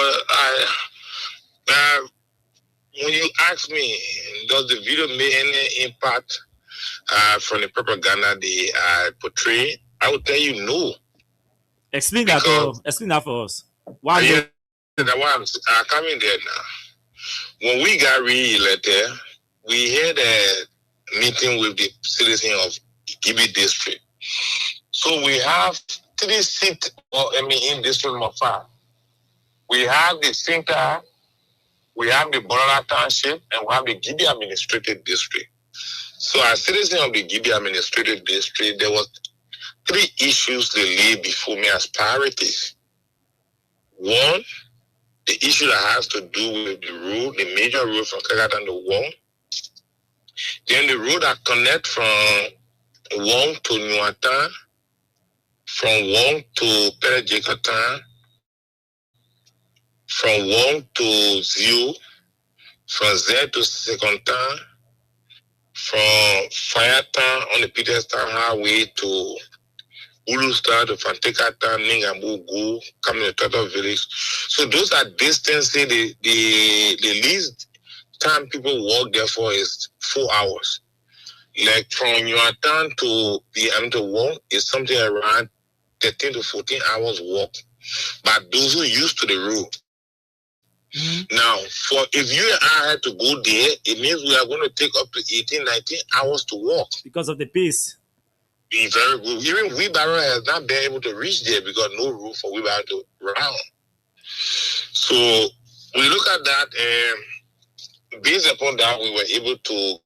when you ask me, does the video make any impact from the propaganda they portray? I would tell you no. Explain that for us. Why? Yeah, I'm coming there now. When we got re-elected, we had meeting with the citizens of Gibi district. So we have 3 seats in district number 5. We have the Sinka, we have the Bonara Township, and we have the Gibi Administrative District. So as citizens of the Gibi Administrative District, there was 3 issues they laid before me as priorities. One, the issue that has to do with the road, the major road from Kagatan to Wong. Then the road that connect from Wong to Nuatan, from Wong to Perejekatan, from Wong to Zio, from Z to Secontan, from Firetown on the Peterstown Highway to Ulustar to Fantekatan, Ningambugu, coming to Turtle Village. So those are distances, the least time people walk there for is 4 hours. Like from Yuatan to Wong is something around 13 to 14 hours walk. But those who used to the road. Now, if you and I had to go there, it means we are going to take up to 18, 19 hours to walk. Because of the pace. Be very good. Even wheelbarrow has not been able to reach there because no room for wheelbarrow to round. So we look at that, and based upon that, we were able to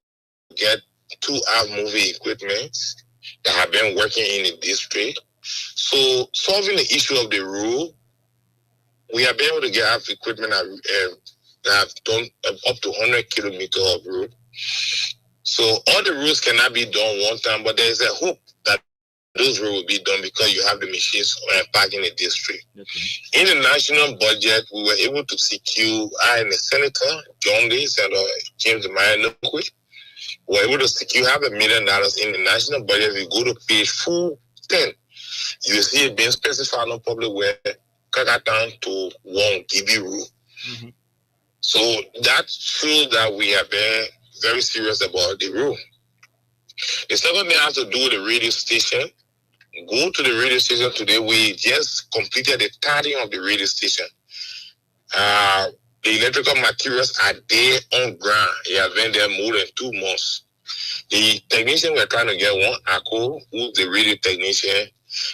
get 2 moving equipment that have been working in the district. So solving the issue of the road, we have been able to get our equipment that have done up to 100 kilometers of road. So all the roads cannot be done one time, but there is a hope that those roads will be done because you have the machines parked in the district. Okay. In the national budget, we were able to secure, I and the Senator, JUNKIES, and James Mayanokwe, we were able to secure $500,000 in the national budget. If you go to page 410, you see it being specified on public where Kakatan to Wong Gibi Road. So that shows that we have been very serious about the road. The second thing has to do with the radio station. Go to the radio station today. We just completed the tidying of the radio station. The electrical materials are there on ground. It has been there more than 2 months. The technician we're trying to get one ACO, who's the radio technician.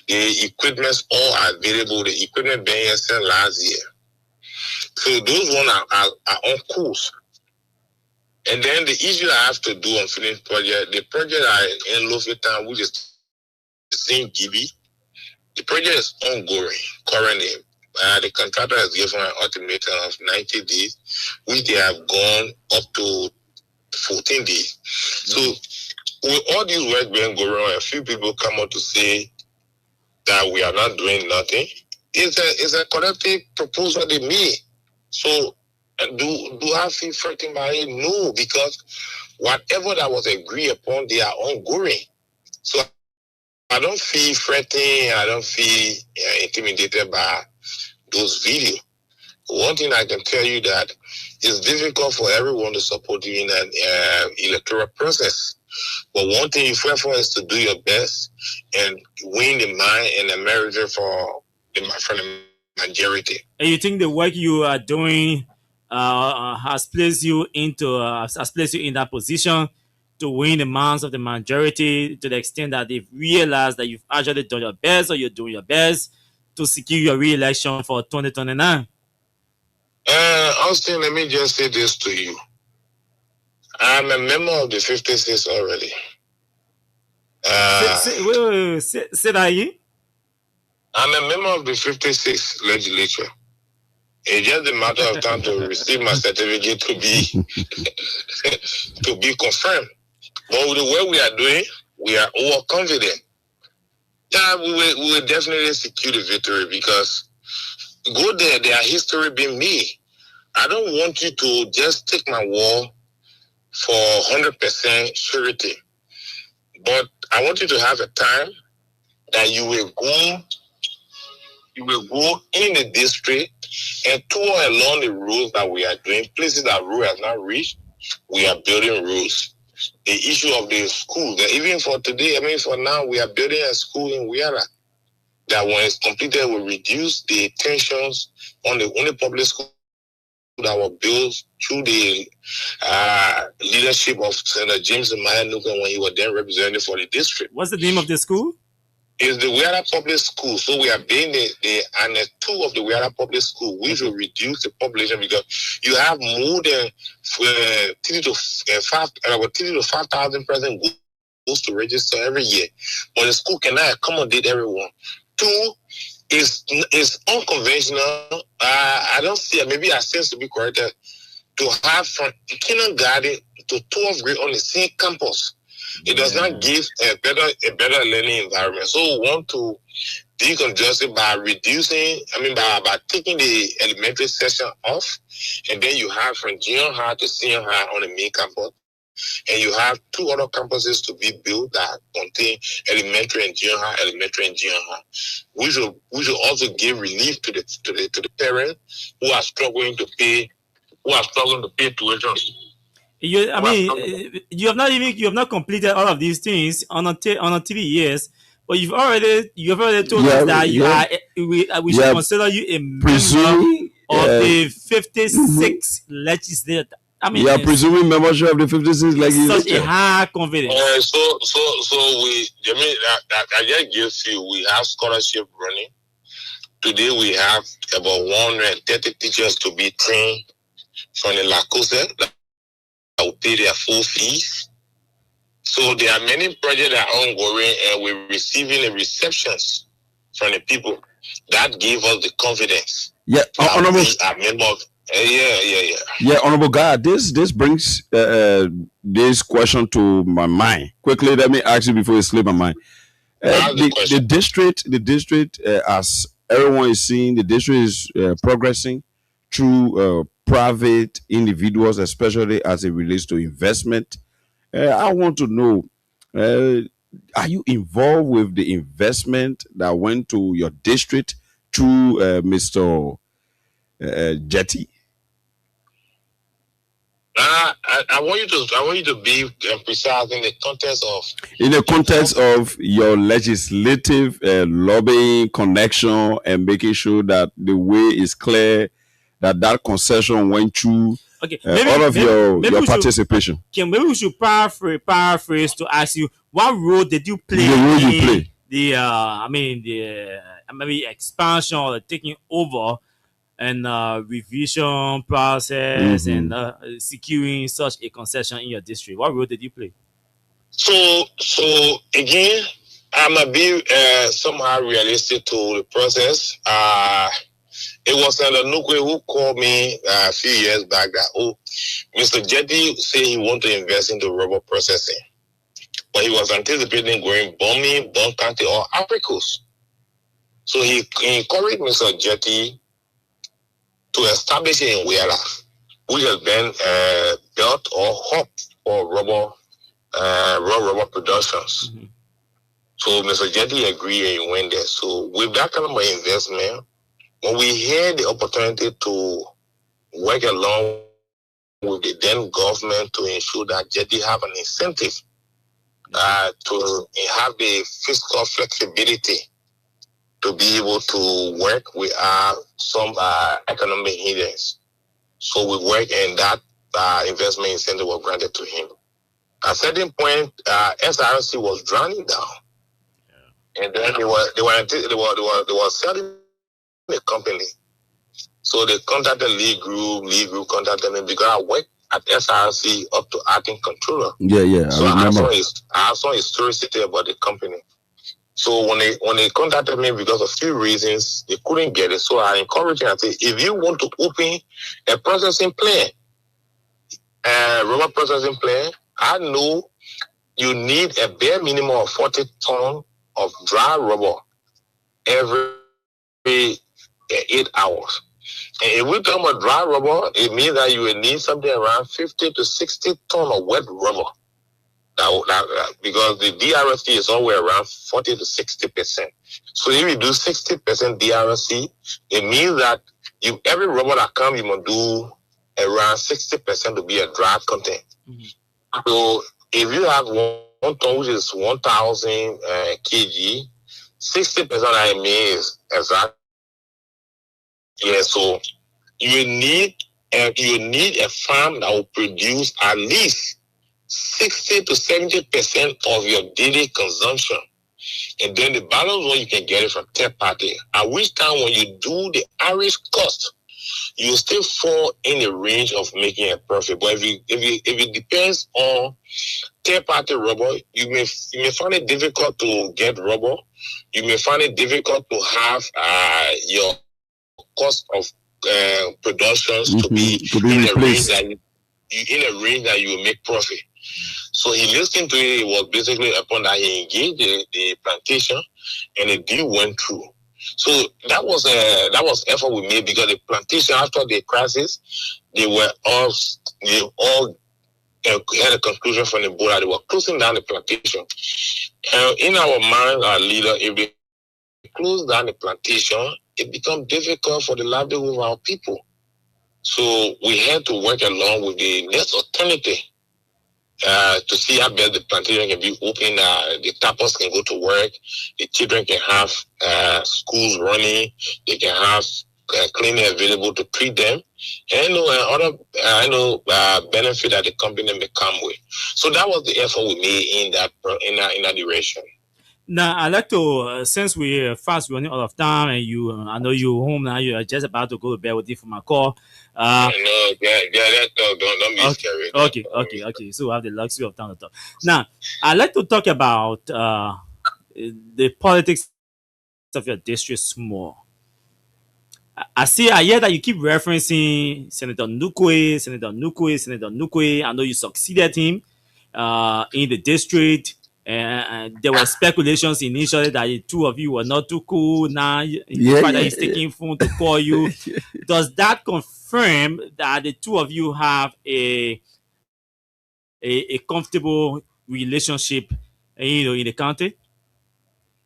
The equipments all are available. The equipment being here since last year. So those ones are on course. And then the issue I have to do on finished project, the project in Lofetan, which is the same GB, the project is ongoing currently. The contractor has given an ultimatum of 90 days, which they have gone up to 14 days. So with all these work being going on, a few people come out to say that we are not doing nothing. It's a collective proposal they made. So do I feel threatened by it? No, because whatever that was agreed upon, they are ongoing. So I don't feel threatened. I don't feel intimidated by those videos. One thing I can tell you that it's difficult for everyone to support you in an electoral process. But one thing you fight for is to do your best and win the mind and the merit for the majority. And you think the work you are doing has placed you in that position to win the minds of the majority to the extent that they've realized that you've actually done your best, or you're doing your best to secure your re-election for 2029? Austin, let me just say this to you. I'm a member of the 56 already. Say that again? I'm a member of the 56 legislature. It's just a matter of time to receive my certificate to be confirmed. But with the work we are doing, we are overconfident. Yeah, we will definitely secure the victory because go there are history being made. I don't want you to just take my word for 100% surety. But I want you to have a time that you will go in the district and tour along the roads that we are doing, places that road has not reached. We are building roads. The issue of the school, that even for today, for now, we are building a school in Wiara that when it's completed will reduce the tensions on the only public school that were built through the leadership of Senator James Mayanuka when he was then representative for the district. What's the name of the school? It's the Wiara Public School. So we are being the Annex 2 of the Wiara Public School, which will reduce the population because you have more than 3 to 5,000 person goes to register every year. But the school cannot accommodate everyone. 2 is unconventional. I don't see it. Maybe I sense to be corrected to have from kindergarten to 12th grade on the same campus. It does not give a better learning environment. So we want to decongest it by reducing, by taking the elementary section off, and then you have from junior high to senior high on the main campus. And you have 2 other campuses to be built that contain elementary and junior high, which will also give relief to the parents who are struggling to pay tuition. You have not completed all of these things on a TV, yes, but you've already told us that we should consider you a member of the 56 legislature. You are presuming membership of the 56 legislature. Such a high confidence. So I just give you, we have scholarship running. Today we have about 130 teachers to be trained from the LACOSE that will pay their full fees. So there are many projects that are ongoing, and we're receiving the receptions from the people that give us the confidence. Yeah, honorable. Yeah, honorable God, this brings this question to my mind. Quickly, let me ask you before it slip my mind. The district, as everyone is seeing, the district is progressing through private individuals, especially as it relates to investment. I want to know, are you involved with the investment that went to your district through Mr. Jetty? I want you to be precise in the context of your legislative lobbying connection and making sure that the way is clear that concession went through all of your participation. Maybe we should paraphrase to ask you, what role did you play maybe expansion or taking over and revision process and securing such a concession in your district? What role did you play? So again, I'm a bit somehow realistic to the process. It was Senator Nukwe who called me a few years back that, Mr. Jetty said he want to invest into rubber processing. But he was anticipating going Bomi, Bon County, or Africos. So he encouraged Mr. Jetty to establish it in Wiara, which has been built or hub for raw rubber productions. So Mr. Jetty agreed and he went there. So with that kind of investment, when we had the opportunity to work along with the then government to ensure that Jetty have an incentive to have the fiscal flexibility to be able to work with some economic hindrance. So we work, and that investment incentive was granted to him. At a certain point, SRC was drowning down, and then they were selling the company. So they contacted Lee Group contacted me because I worked at SRC up to acting controller. Yeah. So I have some historicity about the company. So when they contacted me because of a few reasons, they couldn't get it. So I encouraged them and said, if you want to open a processing plant, rubber processing plant, I know you need a bare minimum of 40 tons of dry rubber every 8 hours. And if we talk about dry rubber, it means that you will need something around 50 to 60 tons of wet rubber. Because the DRC is somewhere around 40 to 60%. So if you do 60% DRC, it means that every rubber that comes, you must do around 60% to be a dry content. So if you have 1 ton, which is 1,000 kg, 60% of that means exact. Yeah, so you need And you need a farm that will produce at least 60 to 70% of your daily consumption. And then the balance one you can get it from third party. At which time when you do the average cost, you still fall in the range of making a profit. But if it depends on third party rubber, you may find it difficult to get rubber. You may find it difficult to have your cost of productions to be in a range that you will make profit. So he listened to it. It was basically upon that he engaged the plantation, and the deal went through. So that was effort we made, because the plantation, after the crisis, they all had a conclusion from the board that they were closing down the plantation. In our mind, our leader, if they close down the plantation, it becomes difficult for the livelihood of our people. So we had to work along with the next alternative to see how best the plantation can be open. The tappers can go to work. The children can have schools running. They can have cleaning available to treat them. And other benefit that the company may come with. So that was the effort we made in that direction. Now, I'd like to, since we're fast running out of time, and I know you're home now, you're just about to go to bed with you for my call. No, don't be scary. Okay. So we have the luxury of time to talk. Now, I'd like to talk about the politics of your district small. I hear that you keep referencing Senator Nukwe. I know you succeeded him in the district. And there were speculations initially that the two of you were not too cool. Now, your father is taking phone to call you. Does that confirm that the two of you have a comfortable relationship, in the county?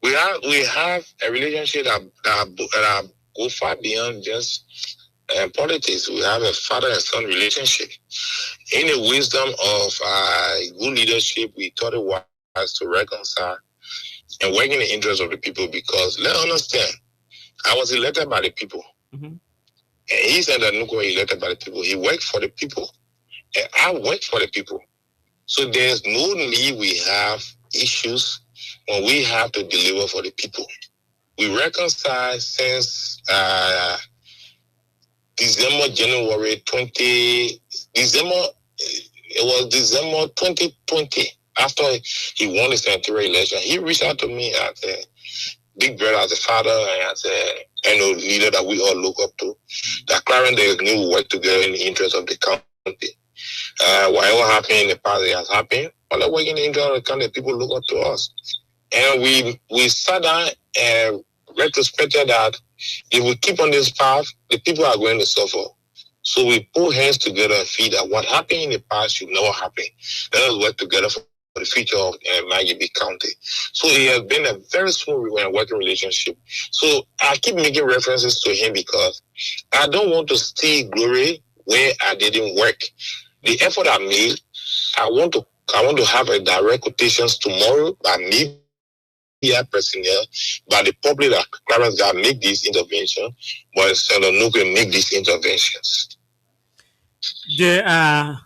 We have a relationship that go far beyond just politics. We have a father and son relationship. In the wisdom of good leadership, we thought it was to reconcile and work in the interest of the people, because let's understand, I was elected by the people. Mm-hmm. And he said that Nuko was elected by the people. He worked for the people. And I worked for the people. So there's no need we have issues when we have to deliver for the people. We reconcile since December 2020. After he won the senatorial election, he reached out to me as a big brother, as a father, and as a leader that we all look up to. That currently they need work together in the interest of the county. Whatever happened in the past, it has happened. But the work in the interest of the county, people look up to us. And we sat down and retrospected that if we keep on this path, the people are going to suffer. So we put hands together and feel that what happened in the past should never happen. Let us work together for the future of Maggie County. So it has been a very smooth and working relationship. So I keep making references to him because I don't want to steal glory where I didn't work. The effort I made, I want to have a direct quotations tomorrow by me, personnel, by the public that Clarence that make this intervention, but Senator Nuke make these interventions. There are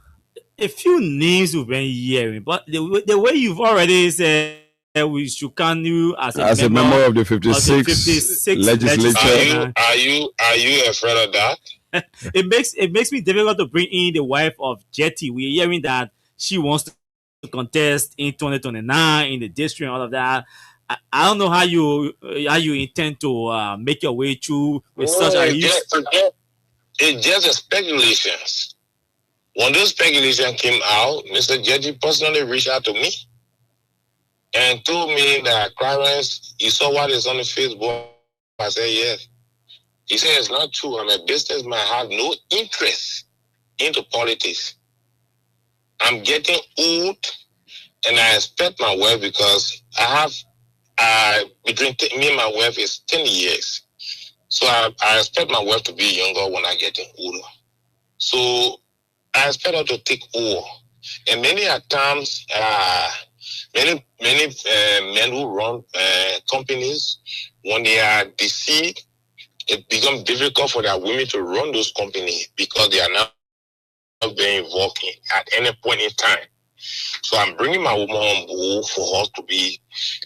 a few names we've been hearing, but the way you've already said we should count you as a member of the 56 legislature. Are you afraid of that? It makes me difficult to bring in the wife of Jetty. We're hearing that she wants to contest in 2029 in the district and all of that. I don't know how you intend to make your way through with such a It's just a speculations. When those speculations came out, Mr. Jetty personally reached out to me and told me that Clarence, you saw what is on the Facebook. I said yes. He said it's not true. I'm a businessman. I have no interest into politics. I'm getting old, and I expect my wife, because I have between me and my wife is 10 years. So I expect my wife to be younger when I get older. So I expect her to take over. And many times, many men who run companies, when they are deceived it becomes difficult for their women to run those companies because they are not being involved at any point in time. So I'm bringing my woman on board for us to be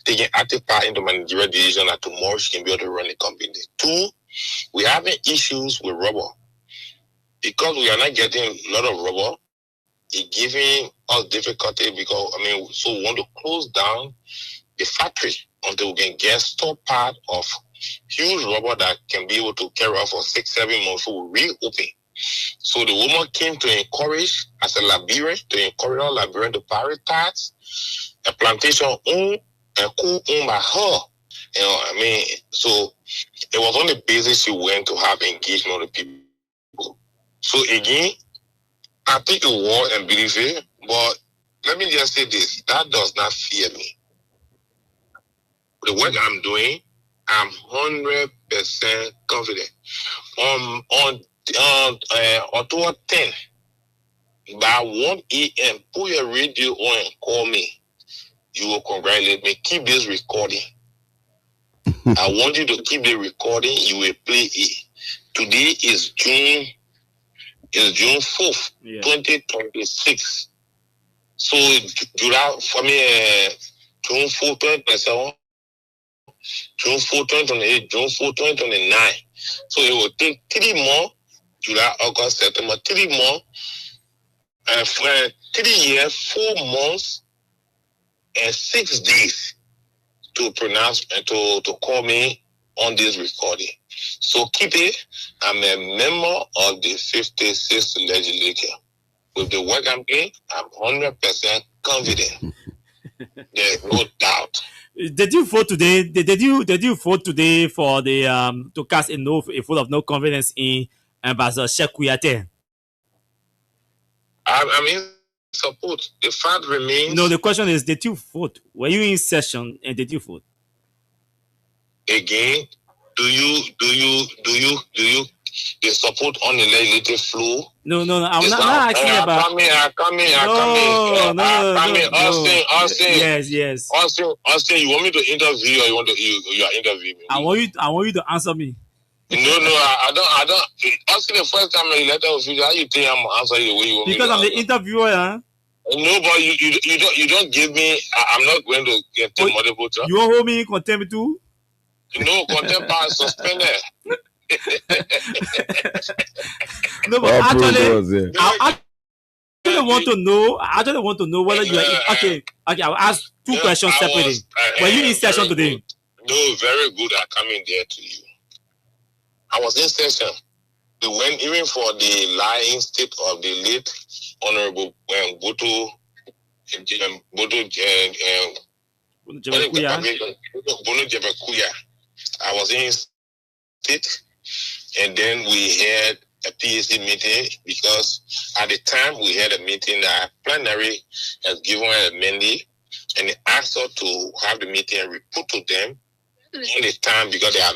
taking active part in the managerial decision that tomorrow she can be able to run the company. 2, we having issues with rubber. Because we are not getting a lot of rubber, it's giving us difficulty because, so we want to close down the factory until we can get stock part of huge rubber that can be able to carry out for 6-7 months. So we reopen. So the woman came to encourage, as a Liberian, to encourage all Liberians to prioritize a plantation owned and co-owned by her. So it was on the basis she went to have engagement with people. So again, I think it was and believe it, but let me just say this, that does not fear me. The work I'm doing, I'm 100% confident. On October 10, by 1 a.m., put your radio on and call me. You will congratulate me. Keep this recording. I want you to keep the recording. You will play it. Today is June 4th, 2026. So July for me, June 4, 2027, June 4, 2028, June 4, 2029. So it will take 3 more, July, August, September, 3 more, 3 years, 4 months, and 6 days to pronounce and to call me on this recording. So keep it. I'm a member of the 56th legislature. With the work I'm doing, I'm 100% confident. There's no doubt. Did you vote today? Did you vote today for the to cast a vote of no confidence in Ambassador Sheikh Kouyaté? I'm in support. The fact remains. No, the question is, did you vote? Were you in session and did you vote? Again, do you the support on the legislative floor? No. I'm not asking about. Yes. Austin, you want me to interview or you are interviewing me? I want you to answer me. No, I don't. Austin, the first time you let us how you think I'm answering the way you want me to? Because I'm the interviewer, huh? No, but you don't give me. I'm not going to get the multiple time. You won't hold me in contempt too? No, contempt are suspended. No, but actually, I want to know whether you are okay. I'll ask 2 questions separately. Were you in session today? No, very good at coming there to you. I was in session. They went even for the lying state of the late Honorable Bono Jebekuya. I was in state, and then we had a PAC meeting because at the time we had a meeting that plenary has given a mandate, and they asked us to have the meeting and report to them in the time because there are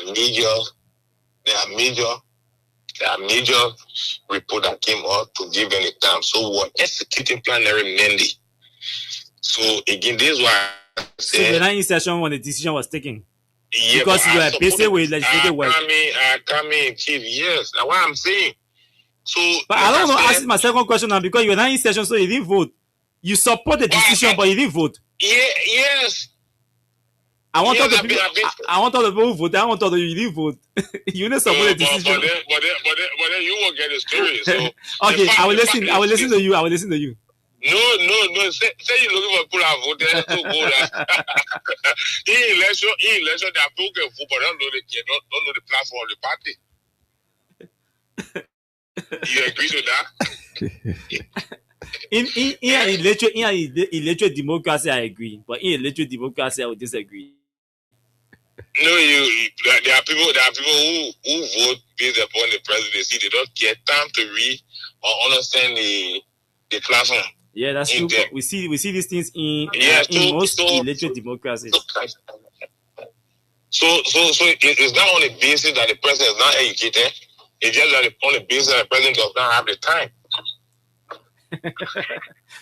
major report that came out to give them the time. So we're executing plenary mandate. So again, this is why I said. So you're not in session when the decision was taken? Yeah, because you are busy with legislative work. I come in, chief. Yes, that's what I'm saying. So, but I don't know. Ask my second question now because you're not in session, so you didn't vote. You support the decision, but you didn't vote. Yes. I want all the people. I want all the people who vote. I want all the you didn't vote. You didn't support the decision. But then you will get the story. So okay, I will listen. I will listen to you. I will listen to you. No. Say you're looking for people who vote. That's too good. In election, there are people who vote, but don't know the platform of the party. You agree to that? in electoral democracy, I agree. But in electoral democracy, I would disagree. No, there are people who vote based upon the presidency. They don't get time to read or understand the platform. Yeah, that's true. We see these things in most electoral democracies. So it's not on the basis that the president is not educated. It's just that on the basis that the president does not have the time.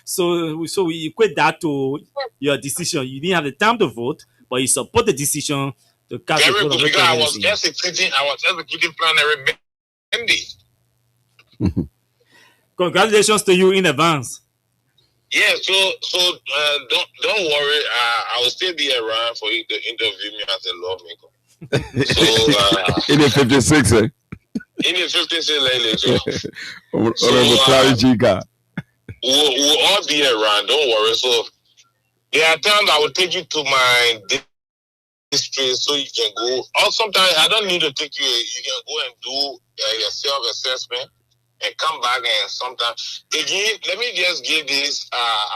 So we equate that to your decision. You didn't have the time to vote, but you support the decision to catch Very a hold good, of the because I was presidency. executing plan every Monday. Congratulations to you in advance. Yeah, so don't worry. I will still be around for you to interview me as a lawmaker. So in the 56, in the 56 later. Honorable Clary Giga. We'll all be around. Don't worry. So there are times I will take you to my district so you can go. Or sometimes I don't need to take you. You can go and do your self-assessment and come back. And sometimes again, let me just give this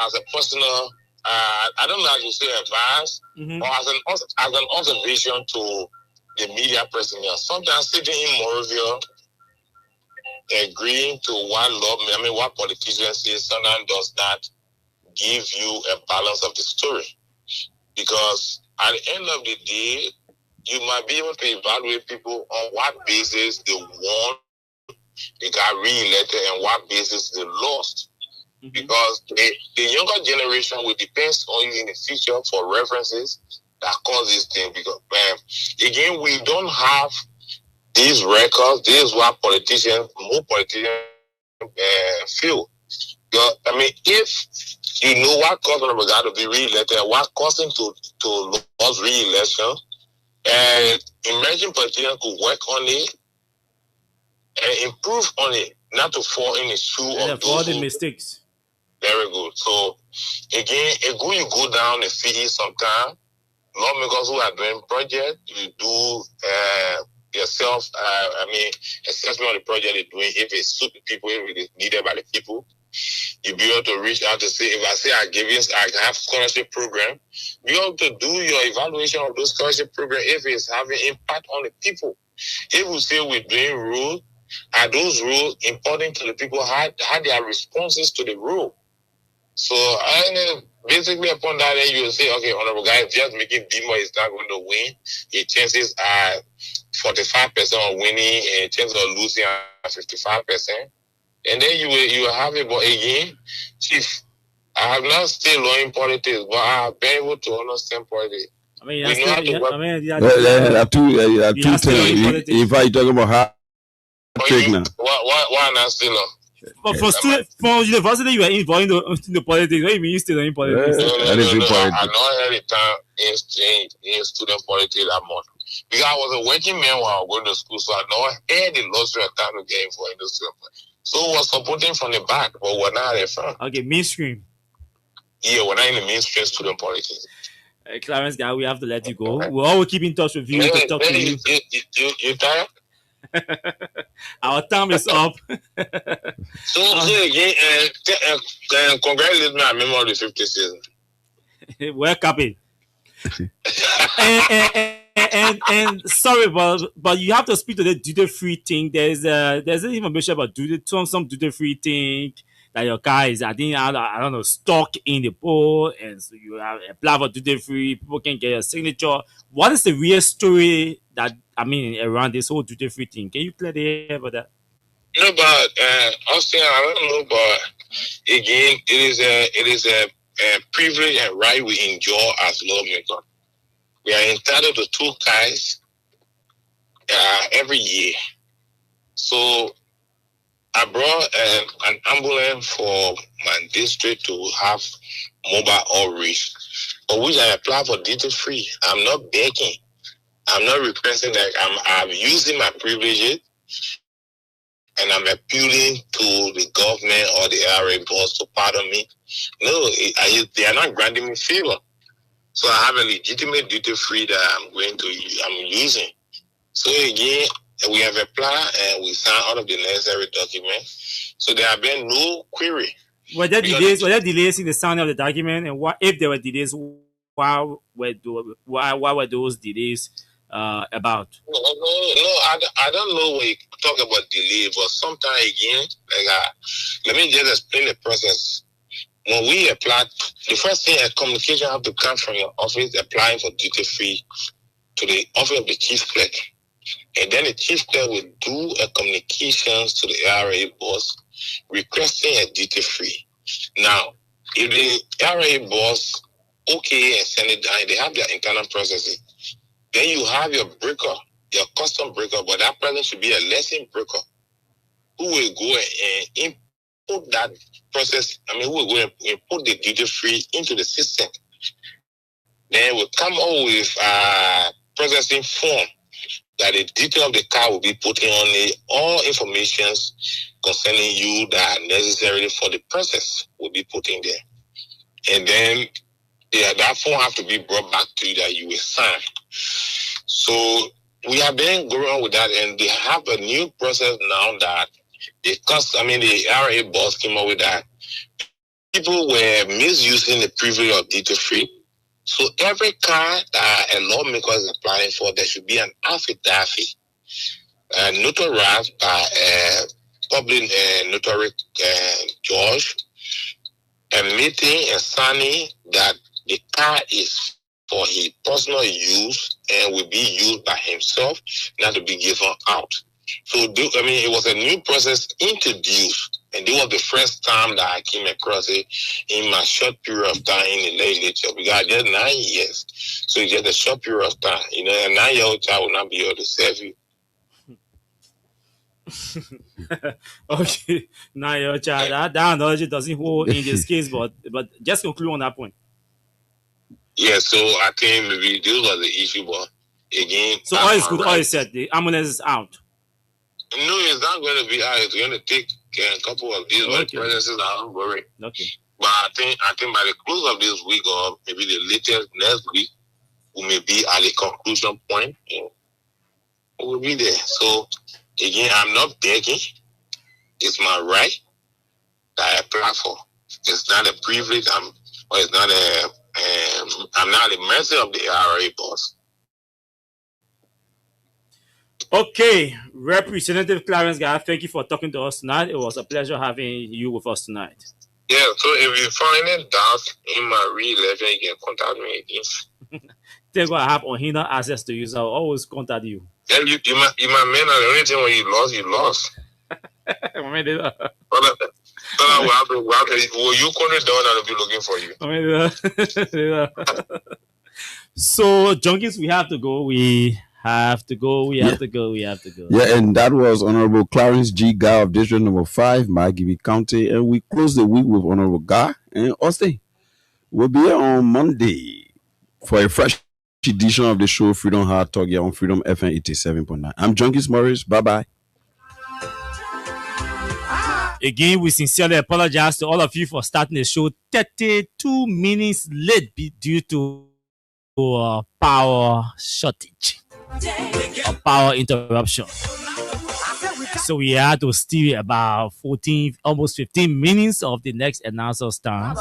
as a personal. I don't know how to say advice, or as an observation to the media personnel. Sometimes sitting in Morovia, agreeing to what politicians say, sometimes does not give you a balance of the story. Because at the end of the day, you might be able to evaluate people on what basis they won, they got re-elected, and what basis they lost. Because the younger generation will depend on you in the future for references that cause this thing. Because again, we don't have these records. This is what more politicians feel. If you know what caused Honorable Guy to be re-elected, what caused him to lose re-election, and emerging politicians could work on it and improve on it, not to fall in the shoe of all the mistakes. Very good. So again, you go down the city sometime. Lawmakers who are doing project, you do yourself. Assessment of the project you're doing. If it suits the people, if it is needed by the people, you be able to reach out to say, if I say I have scholarship program, be able to do your evaluation of those scholarship program if it's having impact on the people. If we say we're doing rules, are those rules important to the people? How their responses to the rule? So basically upon that, then you will say, okay, Honorable Guy, just making Demo is not going to win. His chances are 45% of winning and chances of losing are 55%. And then you will have it. But again, Chief, I have not still learned politics, but I have been able to understand politics. We know how to work. If I talk about how why not still on? But for university, you are involved in the politics. What do you mean you still in politics? No. I not had the time in student politics that much. Because I was a working man while I was going to school, so I know had the luxury of time to get in for industry. So I was supporting from the back, but we're not at the front. Okay, mainstream. Yeah, we're not in the mainstream student politics. Clarence, guy, we have to let you go. We'll always keep in touch with you to talk to you. You tired? Our time is up. So again, congratulations me on memory of the 50th season. Well, Captain. and sorry, but you have to speak to the duty-free thing. There's an information about some duty-free thing that your car is, I don't know, stuck in the pole, and so you have apply for duty-free. People can get your signature. What is the real story around this whole duty-free thing? Can you clear the air about that? No, but Austin, I don't know, but again, it is a privilege and right we enjoy as lawmakers. We are entitled to 2 cars every year. So I brought an ambulance for my district to have mobile outreach, for which I apply for duty free. I'm not begging. I'm not requesting that. I'm using my privileges, and I'm appealing to the government or the RA boss to pardon me. No, they are not granting me favor. So I have a legitimate duty free that I'm using. So again, we have applied and we signed all of the necessary documents. So there have been no query. Were there delays in the signing of the document? And what if there were delays? Why were those delays about? No, I don't know when you talk about delay, but sometimes again, let me just explain the process. When we apply, the first thing a communication have to come from your office applying for duty free to the office of the chief clerk. And then the chief clerk will do a communications to the RA boss requesting a duty free. Now, if the RA boss and send it down, they have their internal processes. Then you have your breaker, your custom breaker, but that person should be a lesson breaker who will go and input that process. I mean, who will go and input the duty free into the system. Then we'll come up with a processing form that the detail of the car will be put in on the all informations concerning you that are necessary for the process will be put in there. And then that form have to be brought back to you that you will sign. So we have been going on with that, and they have a new process now that the RA boss came up with that. People were misusing the privilege of duty free. So every car that a lawmaker is applying for, there should be an affidavit notarized by a public notary judge, admitting and signing that the car is for his personal use and will be used by himself, not to be given out. So, it was a new process introduced, and it was the first time that I came across it in my short period of time in the legislature, because I just 9 years. So it's just a short period of time. A 9-year-old child will not be able to serve you. Okay, 9-year-old child. That analogy doesn't hold in this case, but just conclude on that point. Yeah, so I think maybe this was the issue, but again. So all is good, all is said. The ambulance is out. No, it's not going to be out. It's going to take a couple of days. But the presence is out. Don't worry. Okay. But I think by the close of this week, or maybe the latest next week, we may be at the conclusion point. And we'll be there. So again, I'm not begging. It's my right that I apply for. It's not a privilege. I'm not at the mercy of the RA boss. Okay, Representative Clarence Guy, thank you for talking to us tonight. It was a pleasure having you with us tonight. Yeah, so if you find any doubts in my re-election, you can contact me again. Thank God I have unhindered access to you, so I'll always contact you. Yeah, you might man, the only thing when you lost. Will you call it down and I'll be looking for you? So, junkies, we have to go. We have to go. Yeah, and that was Honorable Clarence G. Guy of District Number 5, Margibi County. And we close the week with Honorable Guy and Austin. We'll be here on Monday for a fresh edition of the show Freedom Hard Talk here on Freedom FM 87.9. I'm Junkies Morris. Bye-bye. Again, we sincerely apologize to all of you for starting the show 32 minutes late due to power shortage or power interruption. So we had to steal about 14, almost 15 minutes of the next announcer's time.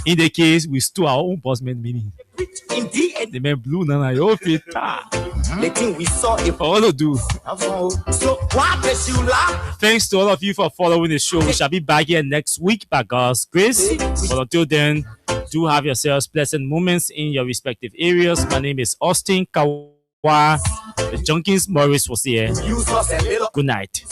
In the case, we stole our own bossman meeting. The man blew nana your feet. The thing we saw if all to do. So why does you laugh? Thanks to all of you for following the show. We shall be back here next week by God's grace. But until then, do have yourselves pleasant moments in your respective areas. My name is Austin Kawa. The Junkies Morris was here. Good night.